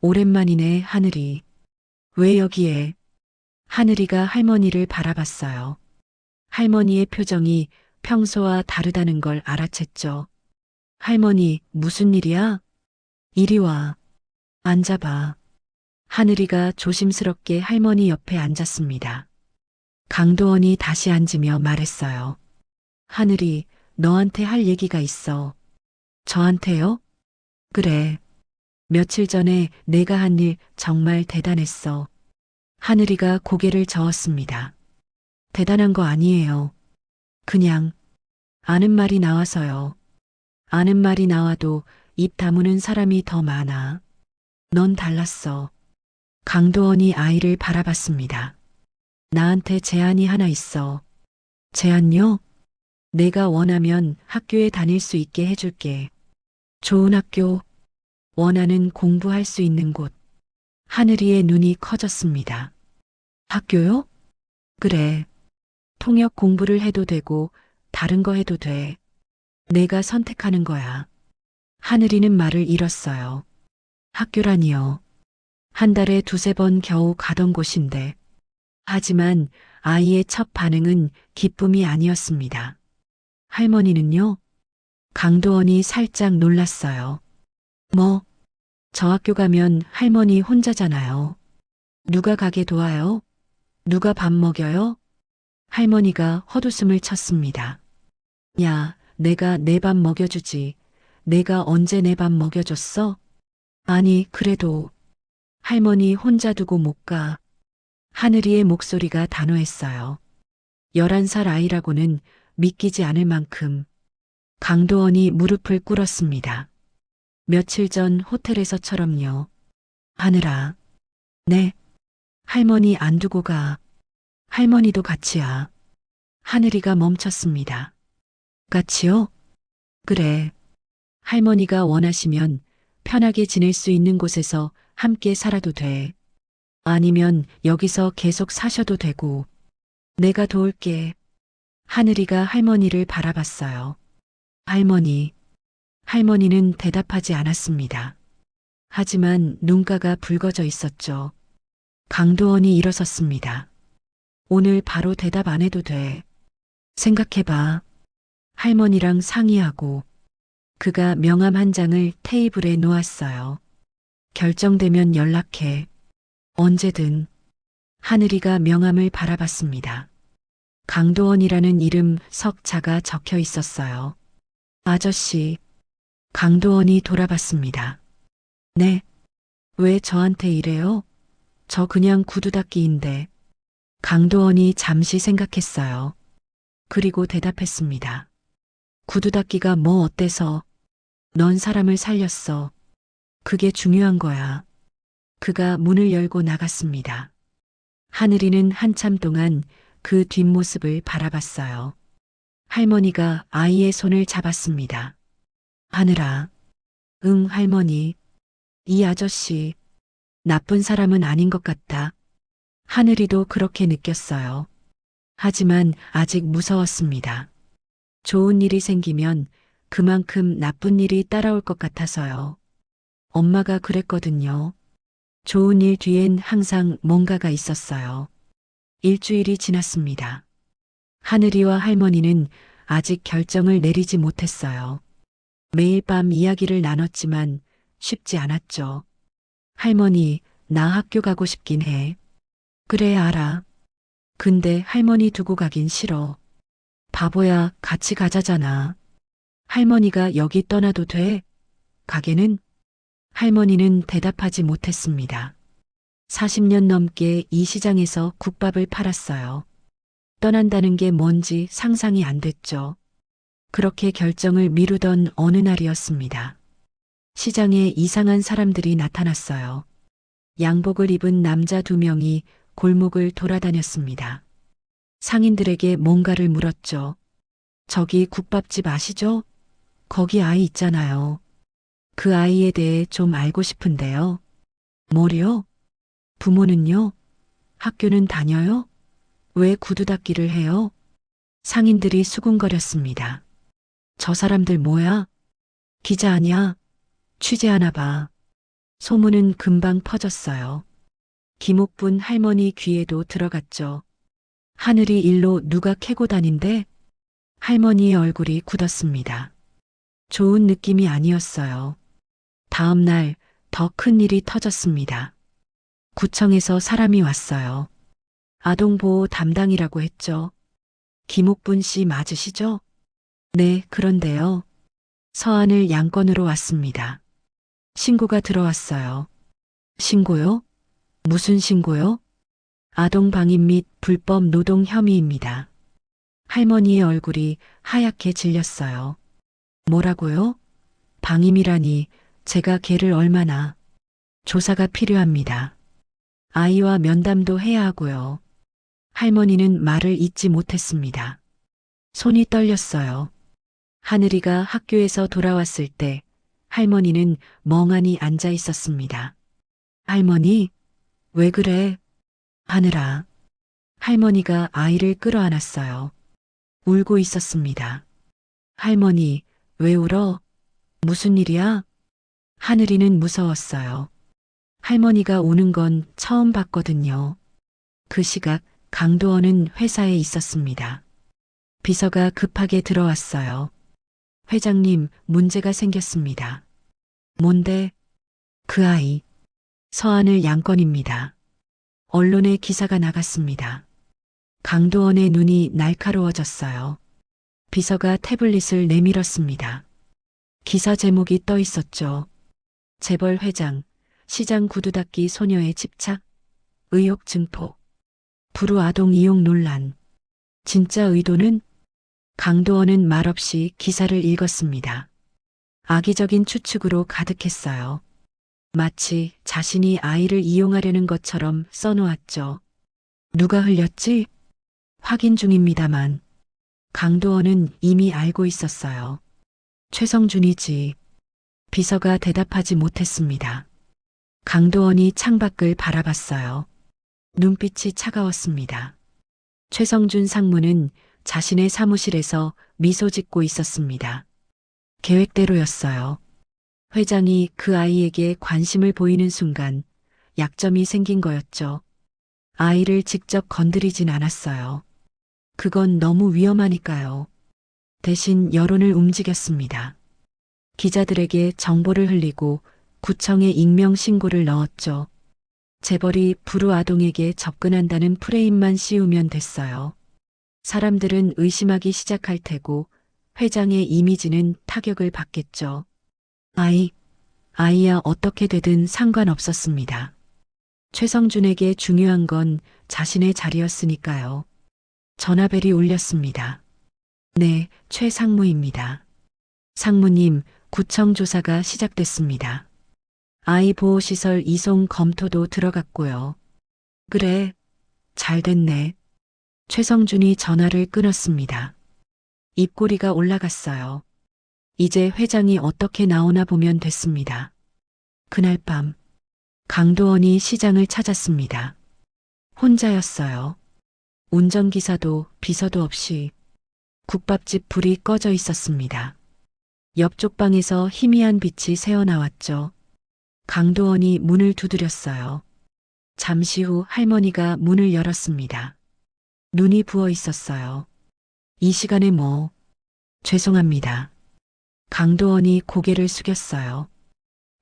오랜만이네, 하늘이. 왜 여기에? 하늘이가 할머니를 바라봤어요. 할머니의 표정이 평소와 다르다는 걸 알아챘죠. 할머니, 무슨 일이야? 이리 와. 앉아봐. 하늘이가 조심스럽게 할머니 옆에 앉았습니다. 강도원이 다시 앉으며 말했어요. 하늘이, 너한테 할 얘기가 있어. 저한테요? 그래. 며칠 전에 내가 한 일 정말 대단했어. 하늘이가 고개를 저었습니다. 대단한 거 아니에요. 그냥 아는 말이 나와서요. 아는 말이 나와도 입 다무는 사람이 더 많아. 넌 달랐어. 강도원이 아이를 바라봤습니다. 나한테 제안이 하나 있어. 제안요? 내가 원하면 학교에 다닐 수 있게 해줄게. 좋은 학교, 원하는 공부할 수 있는 곳. 하늘이의 눈이 커졌습니다. 학교요? 그래. 통역 공부를 해도 되고 다른 거 해도 돼. 내가 선택하는 거야. 하늘이는 말을 잃었어요. 학교라니요. 한 달에 두세 번 겨우 가던 곳인데. 하지만 아이의 첫 반응은 기쁨이 아니었습니다. 할머니는요? 강도원이 살짝 놀랐어요. 저 학교 가면 할머니 혼자잖아요. 누가 가게 도와요? 누가 밥 먹여요? 할머니가 헛웃음을 쳤습니다. 야, 내가 내 밥 먹여주지. 내가 언제 내 밥 먹여줬어? 아니, 그래도 할머니 혼자 두고 못 가. 하늘이의 목소리가 단호했어요. 11살 아이라고는 믿기지 않을 만큼 강도원이 무릎을 꿇었습니다. 며칠 전 호텔에서처럼요. 하늘아. 네. 할머니 안 두고 가. 할머니도 같이야. 하늘이가 멈췄습니다. 같이요? 그래. 할머니가 원하시면 편하게 지낼 수 있는 곳에서 함께 살아도 돼. 아니면 여기서 계속 사셔도 되고. 내가 도울게. 하늘이가 할머니를 바라봤어요. 할머니. 할머니는 대답하지 않았습니다. 하지만 눈가가 붉어져 있었죠. 강도원이 일어섰습니다. 오늘 바로 대답 안 해도 돼. 생각해봐. 할머니랑 상의하고 그가 명함 한 장을 테이블에 놓았어요. 결정되면 연락해. 언제든. 하늘이가 명함을 바라봤습니다. 강도원이라는 이름 석자가 적혀 있었어요. 아저씨. 강도원이 돌아봤습니다. 네. 왜 저한테 이래요? 저 그냥 구두 닦기인데. 강도원이 잠시 생각했어요. 그리고 대답했습니다. 구두 닦기가 뭐 어때서? 넌 사람을 살렸어. 그게 중요한 거야. 그가 문을 열고 나갔습니다. 하늘이는 한참 동안 그 뒷모습을 바라봤어요. 할머니가 아이의 손을 잡았습니다. 하늘아. 응, 할머니. 이 아저씨, 나쁜 사람은 아닌 것 같다. 하늘이도 그렇게 느꼈어요. 하지만 아직 무서웠습니다. 좋은 일이 생기면 그만큼 나쁜 일이 따라올 것 같아서요. 엄마가 그랬거든요. 좋은 일 뒤엔 항상 뭔가가 있었어요. 일주일이 지났습니다. 하늘이와 할머니는 아직 결정을 내리지 못했어요. 매일 밤 이야기를 나눴지만 쉽지 않았죠. 할머니, 나 학교 가고 싶긴 해. 그래, 알아. 근데 할머니 두고 가긴 싫어. 바보야, 같이 가자잖아. 할머니가 여기 떠나도 돼? 가게는? 할머니는 대답하지 못했습니다. 40년 넘게 이 시장에서 국밥을 팔았어요. 떠난다는 게 뭔지 상상이 안 됐죠. 그렇게 결정을 미루던 어느 날이었습니다. 시장에 이상한 사람들이 나타났어요. 양복을 입은 남자 2명이 골목을 돌아다녔습니다. 상인들에게 뭔가를 물었죠. 저기 국밥집 아시죠? 거기 아이 있잖아요. 그 아이에 대해 좀 알고 싶은데요. 뭐요? 부모는요? 학교는 다녀요? 왜 구두 닦기를 해요? 상인들이 수군거렸습니다. 저 사람들 뭐야? 기자 아니야? 취재하나 봐. 소문은 금방 퍼졌어요. 김옥분 할머니 귀에도 들어갔죠. 하늘이 일로 누가 캐고 다닌대? 할머니의 얼굴이 굳었습니다. 좋은 느낌이 아니었어요. 다음 날 더 큰 일이 터졌습니다. 구청에서 사람이 왔어요. 아동보호 담당이라고 했죠. 김옥분 씨 맞으시죠? 네, 그런데요. 서한을 양건으로 왔습니다. 신고가 들어왔어요. 신고요? 무슨 신고요? 아동방임 및 불법 노동 혐의입니다. 할머니의 얼굴이 하얗게 질렸어요. 뭐라고요? 방임이라니 제가 걔를 얼마나. 조사가 필요합니다. 아이와 면담도 해야 하고요. 할머니는 말을 잇지 못했습니다. 손이 떨렸어요. 하늘이가 학교에서 돌아왔을 때 할머니는 멍하니 앉아 있었습니다. 할머니, 왜 그래? 하늘아. 할머니가 아이를 끌어안았어요. 울고 있었습니다. 할머니, 왜 울어? 무슨 일이야? 하늘이는 무서웠어요. 할머니가 우는 건 처음 봤거든요. 그 시각 강도원은 회사에 있었습니다. 비서가 급하게 들어왔어요. 회장님, 문제가 생겼습니다. 뭔데? 그 아이. 서한을 양건입니다. 언론에 기사가 나갔습니다. 강도원의 눈이 날카로워졌어요. 비서가 태블릿을 내밀었습니다. 기사 제목이 떠 있었죠. 재벌 회장, 시장 구두 닦기 소녀의 집착, 의혹 증폭, 불우 아동 이용 논란. 진짜 의도는? 강도원은 말없이 기사를 읽었습니다. 악의적인 추측으로 가득했어요. 마치 자신이 아이를 이용하려는 것처럼 써놓았죠. 누가 흘렸지? 확인 중입니다만. 강도원은 이미 알고 있었어요. 최성준이지. 비서가 대답하지 못했습니다. 강도원이 창밖을 바라봤어요. 눈빛이 차가웠습니다. 최성준 상무는 자신의 사무실에서 미소 짓고 있었습니다. 계획대로였어요. 회장이 그 아이에게 관심을 보이는 순간 약점이 생긴 거였죠. 아이를 직접 건드리진 않았어요. 그건 너무 위험하니까요. 대신 여론을 움직였습니다. 기자들에게 정보를 흘리고 구청에 익명 신고를 넣었죠. 재벌이 불우 아동에게 접근한다는 프레임만 씌우면 됐어요. 사람들은 의심하기 시작할 테고 회장의 이미지는 타격을 받겠죠. 아이야 어떻게 되든 상관없었습니다. 최성준에게 중요한 건 자신의 자리였으니까요. 전화벨이 울렸습니다. 네, 최 상무입니다. 상무님, 구청 조사가 시작됐습니다. 아이 보호시설 이송 검토도 들어갔고요. 그래, 잘 됐네. 최성준이 전화를 끊었습니다. 입꼬리가 올라갔어요. 이제 회장이 어떻게 나오나 보면 됐습니다. 그날 밤, 강도원이 시장을 찾았습니다. 혼자였어요. 운전기사도 비서도 없이 국밥집 불이 꺼져 있었습니다. 옆쪽 방에서 희미한 빛이 새어나왔죠. 강도원이 문을 두드렸어요. 잠시 후 할머니가 문을 열었습니다. 눈이 부어 있었어요. 이 시간에 뭐? 죄송합니다. 강도원이 고개를 숙였어요.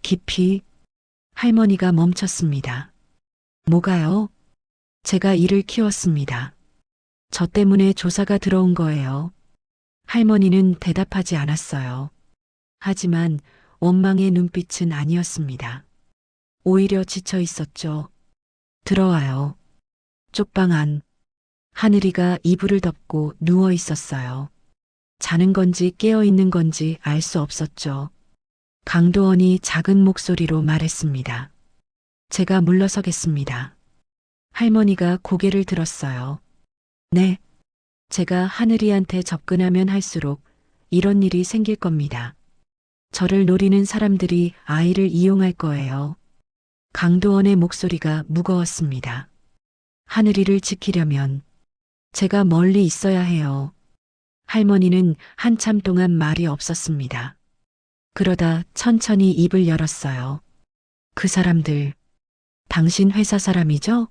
깊이. 할머니가 멈췄습니다. 뭐가요? 제가 이를 키웠습니다. 저 때문에 조사가 들어온 거예요. 할머니는 대답하지 않았어요. 하지만 원망의 눈빛은 아니었습니다. 오히려 지쳐 있었죠. 들어와요. 쪽방 안. 하늘이가 이불을 덮고 누워 있었어요. 자는 건지 깨어 있는 건지 알 수 없었죠. 강도원이 작은 목소리로 말했습니다. 제가 물러서겠습니다. 할머니가 고개를 들었어요. 네. 제가 하늘이한테 접근하면 할수록 이런 일이 생길 겁니다. 저를 노리는 사람들이 아이를 이용할 거예요. 강도원의 목소리가 무거웠습니다. 하늘이를 지키려면 제가 멀리 있어야 해요. 할머니는 한참 동안 말이 없었습니다. 그러다 천천히 입을 열었어요. 그 사람들, 당신 회사 사람이죠?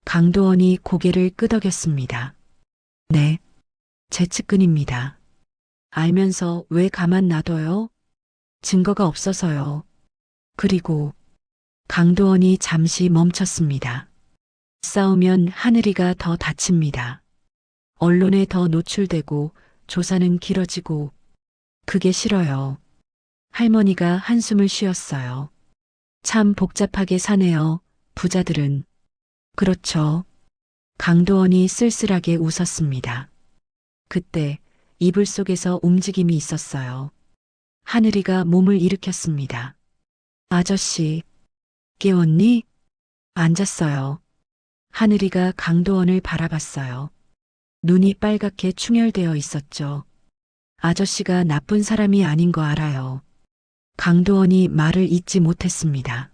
강도원이 고개를 끄덕였습니다. 네, 제 측근입니다. 알면서 왜 가만 놔둬요? 증거가 없어서요. 그리고 강도원이 잠시 멈췄습니다. 싸우면 하늘이가 더 다칩니다. 언론에 더 노출되고 조사는 길어지고 그게 싫어요. 할머니가 한숨을 쉬었어요. 참 복잡하게 사네요. 부자들은. 그렇죠. 강도원이 쓸쓸하게 웃었습니다. 그때 이불 속에서 움직임이 있었어요. 하늘이가 몸을 일으켰습니다. 아저씨, 깨웠니? 앉았어요. 하늘이가 강도원을 바라봤어요. 눈이 빨갛게 충혈되어 있었죠. 아저씨가 나쁜 사람이 아닌 거 알아요. 강도원이 말을 잇지 못했습니다.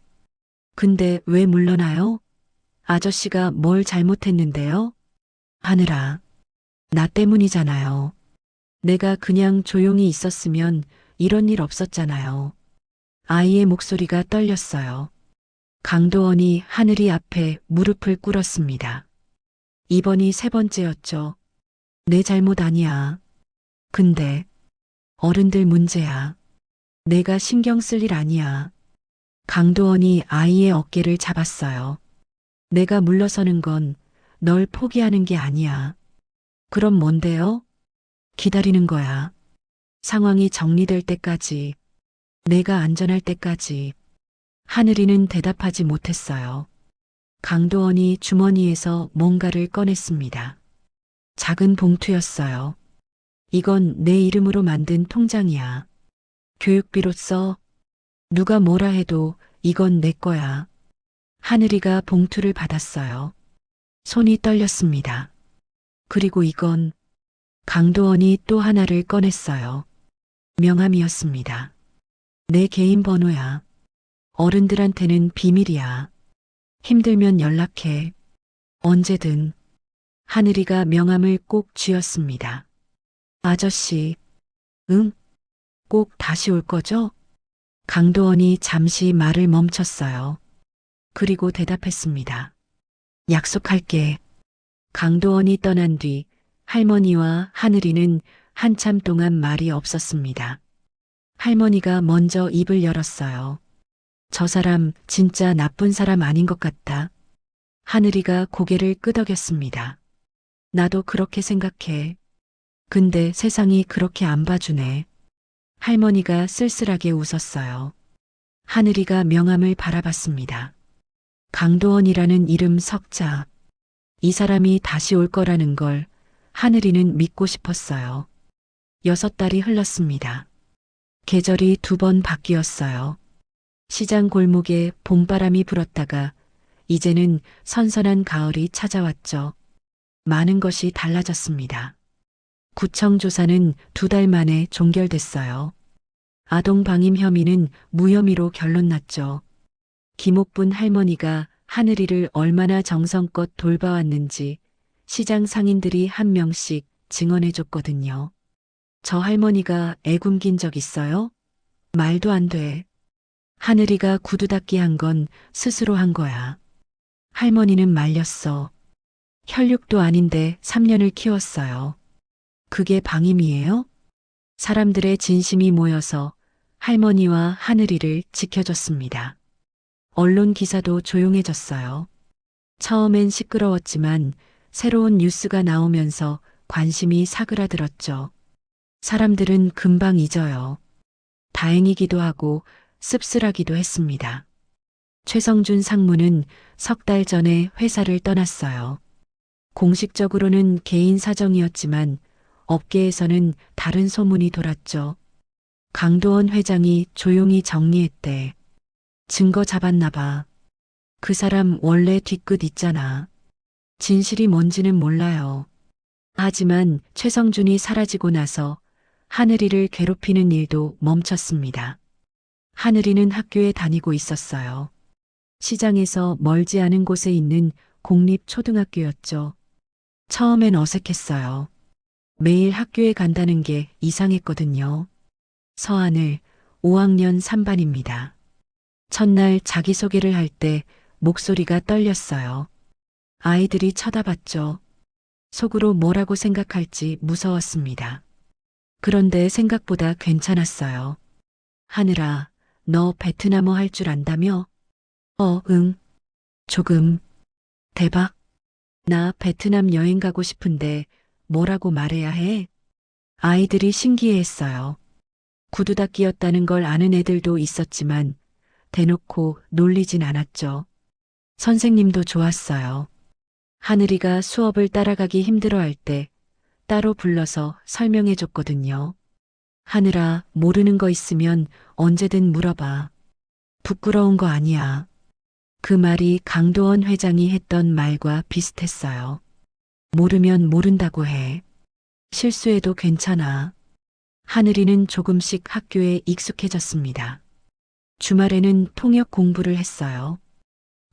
근데 왜 물러나요? 아저씨가 뭘 잘못했는데요? 하늘아, 나 때문이잖아요. 내가 그냥 조용히 있었으면 이런 일 없었잖아요. 아이의 목소리가 떨렸어요. 강도원이 하늘이 앞에 무릎을 꿇었습니다. 이번이 세 번째였죠. 내 잘못 아니야. 근데 어른들 문제야. 내가 신경 쓸 일 아니야. 강도원이 아이의 어깨를 잡았어요. 내가 물러서는 건 널 포기하는 게 아니야. 그럼 뭔데요? 기다리는 거야. 상황이 정리될 때까지, 내가 안전할 때까지. 하늘이는 대답하지 못했어요. 강도원이 주머니에서 뭔가를 꺼냈습니다. 작은 봉투였어요. 이건 내 이름으로 만든 통장이야. 교육비로 써. 누가 뭐라 해도 이건 내 거야. 하늘이가 봉투를 받았어요. 손이 떨렸습니다. 그리고 이건 강도원이 또 하나를 꺼냈어요. 명함이었습니다. 내 개인 번호야. 어른들한테는 비밀이야. 힘들면 연락해. 언제든. 하늘이가 명함을 꼭 쥐었습니다. 아저씨, 응? 꼭 다시 올 거죠? 강도원이 잠시 말을 멈췄어요. 그리고 대답했습니다. 약속할게. 강도원이 떠난 뒤 할머니와 하늘이는 한참 동안 말이 없었습니다. 할머니가 먼저 입을 열었어요. 저 사람 진짜 나쁜 사람 아닌 것 같다. 하늘이가 고개를 끄덕였습니다. 나도 그렇게 생각해. 근데 세상이 그렇게 안 봐주네. 할머니가 쓸쓸하게 웃었어요. 하늘이가 명함을 바라봤습니다. 강도원이라는 이름 석자. 이 사람이 다시 올 거라는 걸 하늘이는 믿고 싶었어요. 6달이 흘렀습니다. 계절이 2번 바뀌었어요. 시장 골목에 봄바람이 불었다가 이제는 선선한 가을이 찾아왔죠. 많은 것이 달라졌습니다. 구청 조사는 2달 만에 종결됐어요. 아동 방임 혐의는 무혐의로 결론났죠. 김옥분 할머니가 하늘이를 얼마나 정성껏 돌봐왔는지 시장 상인들이 한 명씩 증언해줬거든요. 저 할머니가 애 굶긴 적 있어요? 말도 안 돼. 하늘이가 구두 닦기 한 건 스스로 한 거야. 할머니는 말렸어. 혈육도 아닌데 3년을 키웠어요. 그게 방임이에요? 사람들의 진심이 모여서 할머니와 하늘이를 지켜줬습니다. 언론 기사도 조용해졌어요. 처음엔 시끄러웠지만 새로운 뉴스가 나오면서 관심이 사그라들었죠. 사람들은 금방 잊어요. 다행이기도 하고 씁쓸하기도 했습니다. 최성준 상무는 3달 전에 회사를 떠났어요. 공식적으로는 개인 사정이었지만 업계에서는 다른 소문이 돌았죠. 강도원 회장이 조용히 정리했대. 증거 잡았나 봐. 그 사람 원래 뒤끝 있잖아. 진실이 뭔지는 몰라요. 하지만 최성준이 사라지고 나서 하늘이를 괴롭히는 일도 멈췄습니다. 하늘이는 학교에 다니고 있었어요. 시장에서 멀지 않은 곳에 있는 공립초등학교였죠. 처음엔 어색했어요. 매일 학교에 간다는 게 이상했거든요. 서하늘, 5학년 3반입니다. 첫날 자기소개를 할 때 목소리가 떨렸어요. 아이들이 쳐다봤죠. 속으로 뭐라고 생각할지 무서웠습니다. 그런데 생각보다 괜찮았어요. 하늘아, 너 베트남어 할 줄 안다며? 응. 조금. 대박. 나 베트남 여행 가고 싶은데 뭐라고 말해야 해? 아이들이 신기해했어요. 구두 닦기였다는 걸 아는 애들도 있었지만 대놓고 놀리진 않았죠. 선생님도 좋았어요. 하늘이가 수업을 따라가기 힘들어할 때 따로 불러서 설명해 줬거든요. 하늘아, 모르는 거 있으면 언제든 물어봐. 부끄러운 거 아니야. 그 말이 강도원 회장이 했던 말과 비슷했어요. 모르면 모른다고 해. 실수해도 괜찮아. 하늘이는 조금씩 학교에 익숙해졌습니다. 주말에는 통역 공부를 했어요.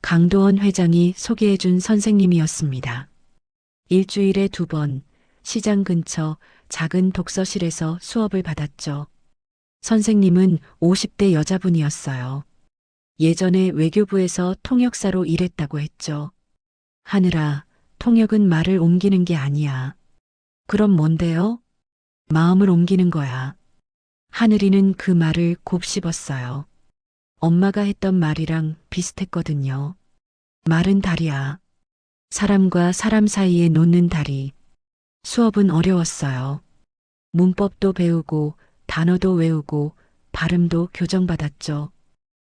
강도원 회장이 소개해준 선생님이었습니다. 일주일에 2번 시장 근처 작은 독서실에서 수업을 받았죠. 선생님은 50대 여자분이었어요. 예전에 외교부에서 통역사로 일했다고 했죠. 하늘아, 통역은 말을 옮기는 게 아니야. 그럼 뭔데요? 마음을 옮기는 거야. 하늘이는 그 말을 곱씹었어요. 엄마가 했던 말이랑 비슷했거든요. 말은 다리야. 사람과 사람 사이에 놓는 다리. 수업은 어려웠어요. 문법도 배우고 단어도 외우고 발음도 교정받았죠.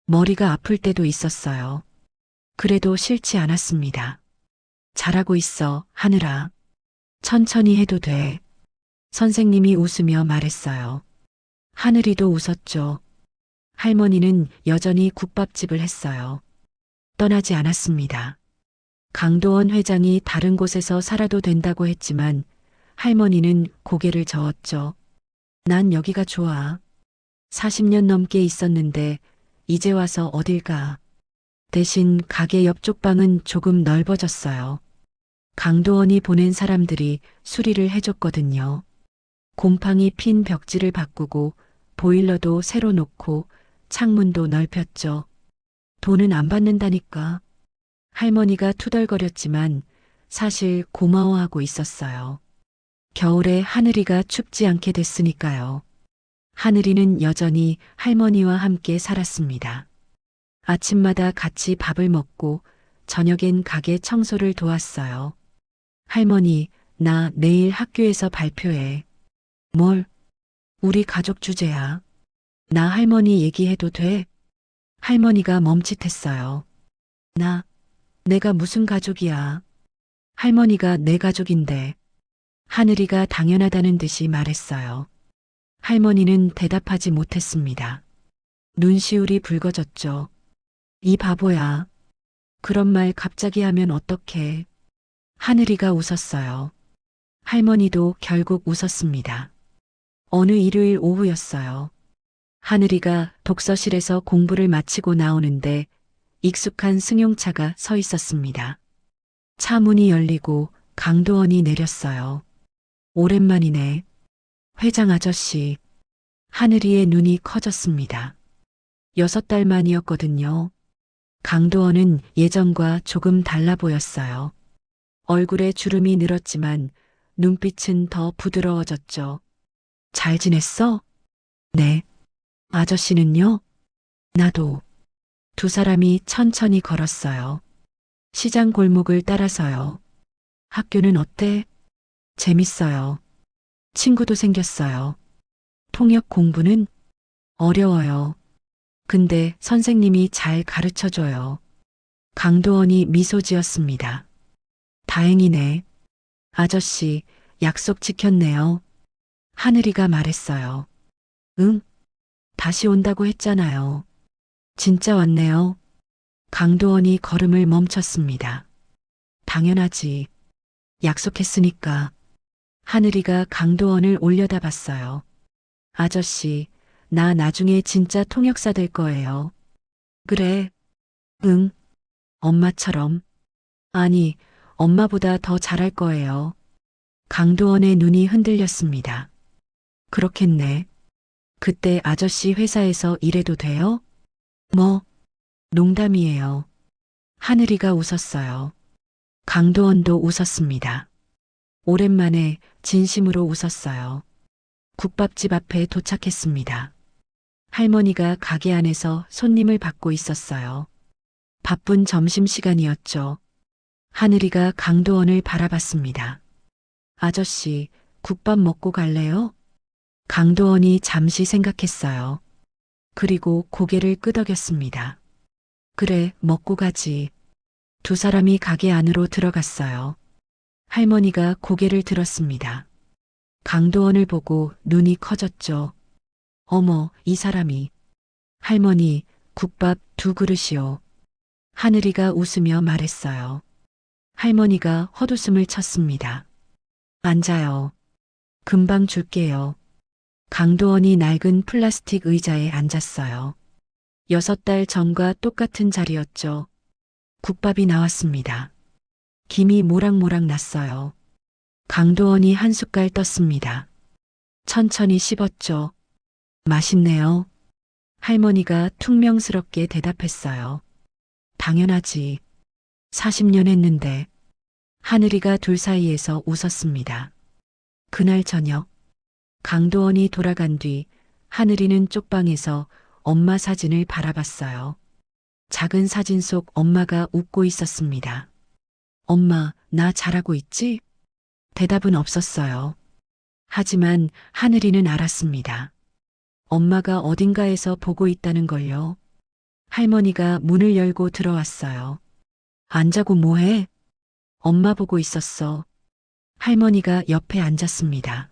머리가 아플 때도 있었어요. 그래도 싫지 않았습니다. 잘하고 있어, 하늘아. 천천히 해도 돼. 선생님이 웃으며 말했어요. 하늘이도 웃었죠. 할머니는 여전히 국밥집을 했어요. 떠나지 않았습니다. 강도원 회장이 다른 곳에서 살아도 된다고 했지만 할머니는 고개를 저었죠. 난 여기가 좋아. 40년 넘게 있었는데 이제 와서 어딜 가. 대신 가게 옆쪽 방은 조금 넓어졌어요. 강도원이 보낸 사람들이 수리를 해줬거든요. 곰팡이 핀 벽지를 바꾸고 보일러도 새로 놓고 창문도 넓혔죠. 돈은 안 받는다니까. 할머니가 투덜거렸지만 사실 고마워하고 있었어요. 겨울에 하늘이가 춥지 않게 됐으니까요. 하늘이는 여전히 할머니와 함께 살았습니다. 아침마다 같이 밥을 먹고 저녁엔 가게 청소를 도왔어요. 할머니, 나 내일 학교에서 발표해. 뭘? 우리 가족 주제야. 나 할머니 얘기해도 돼? 할머니가 멈칫했어요. 내가 무슨 가족이야. 할머니가 내 가족인데. 하늘이가 당연하다는 듯이 말했어요. 할머니는 대답하지 못했습니다. 눈시울이 붉어졌죠. 이 바보야. 그런 말 갑자기 하면 어떡해. 하늘이가 웃었어요. 할머니도 결국 웃었습니다. 어느 일요일 오후였어요. 하늘이가 독서실에서 공부를 마치고 나오는데 익숙한 승용차가 서 있었습니다. 차 문이 열리고 강도원이 내렸어요. 오랜만이네. 회장 아저씨. 하늘이의 눈이 커졌습니다. 6달 만이었거든요. 강도원은 예전과 조금 달라 보였어요. 얼굴에 주름이 늘었지만 눈빛은 더 부드러워졌죠. 잘 지냈어? 네. 아저씨는요? 나도. 두 사람이 천천히 걸었어요. 시장 골목을 따라서요. 학교는 어때? 재밌어요. 친구도 생겼어요. 통역 공부는 어려워요. 근데 선생님이 잘 가르쳐 줘요. 강도원이 미소 지었습니다. 다행이네. 아저씨, 약속 지켰네요. 하늘이가 말했어요. 응? 다시 온다고 했잖아요. 진짜 왔네요. 강도원이 걸음을 멈췄습니다. 당연하지. 약속했으니까. 하늘이가 강도원을 올려다봤어요. 아저씨, 나 나중에 진짜 통역사 될 거예요. 그래. 응. 엄마처럼. 아니, 엄마보다 더 잘할 거예요. 강도원의 눈이 흔들렸습니다. 그렇겠네. 그때 아저씨 회사에서 일해도 돼요? 뭐? 농담이에요. 하늘이가 웃었어요. 강도원도 웃었습니다. 오랜만에 진심으로 웃었어요. 국밥집 앞에 도착했습니다. 할머니가 가게 안에서 손님을 받고 있었어요. 바쁜 점심시간이었죠. 하늘이가 강도원을 바라봤습니다. 아저씨, 국밥 먹고 갈래요? 강도원이 잠시 생각했어요. 그리고 고개를 끄덕였습니다. 그래, 먹고 가지. 두 사람이 가게 안으로 들어갔어요. 할머니가 고개를 들었습니다. 강도원을 보고 눈이 커졌죠. 어머, 이 사람이. 할머니, 국밥 2그릇이요. 하늘이가 웃으며 말했어요. 할머니가 헛웃음을 쳤습니다. 앉아요. 금방 줄게요. 강도원이 낡은 플라스틱 의자에 앉았어요. 6달 전과 똑같은 자리였죠. 국밥이 나왔습니다. 김이 모락모락 났어요. 강도원이 한 숟갈 떴습니다. 천천히 씹었죠. 맛있네요. 할머니가 퉁명스럽게 대답했어요. 당연하지. 40년 했는데. 하늘이가 둘 사이에서 웃었습니다. 그날 저녁, 강도원이 돌아간 뒤 하늘이는 쪽방에서 엄마 사진을 바라봤어요. 작은 사진 속 엄마가 웃고 있었습니다. 엄마, 나 잘하고 있지? 대답은 없었어요. 하지만 하늘이는 알았습니다. 엄마가 어딘가에서 보고 있다는 걸요. 할머니가 문을 열고 들어왔어요. 안 자고 뭐해? 엄마 보고 있었어. 할머니가 옆에 앉았습니다.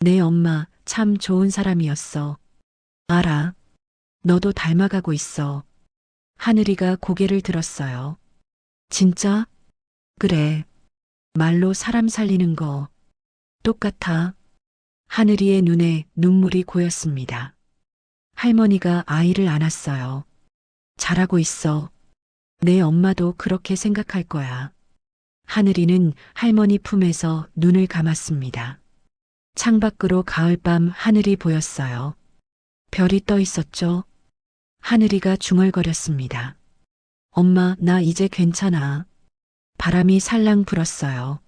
내 엄마 참 좋은 사람이었어. 알아. 너도 닮아가고 있어. 하늘이가 고개를 들었어요. 진짜? 그래. 말로 사람 살리는 거 똑같아. 하늘이의 눈에 눈물이 고였습니다. 할머니가 아이를 안았어요. 잘하고 있어. 내 엄마도 그렇게 생각할 거야. 하늘이는 할머니 품에서 눈을 감았습니다. 창밖으로 가을밤 하늘이 보였어요. 별이 떠 있었죠? 하늘이가 중얼거렸습니다. 엄마, 나 이제 괜찮아. 바람이 살랑 불었어요.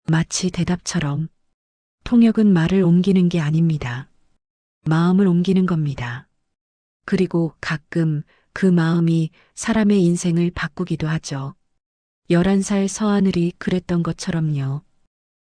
마치 대답처럼. 통역은 말을 옮기는 게 아닙니다. 마음을 옮기는 겁니다. 그리고 가끔 그 마음이 사람의 인생을 바꾸기도 하죠. 11살 서하늘이 그랬던 것처럼요.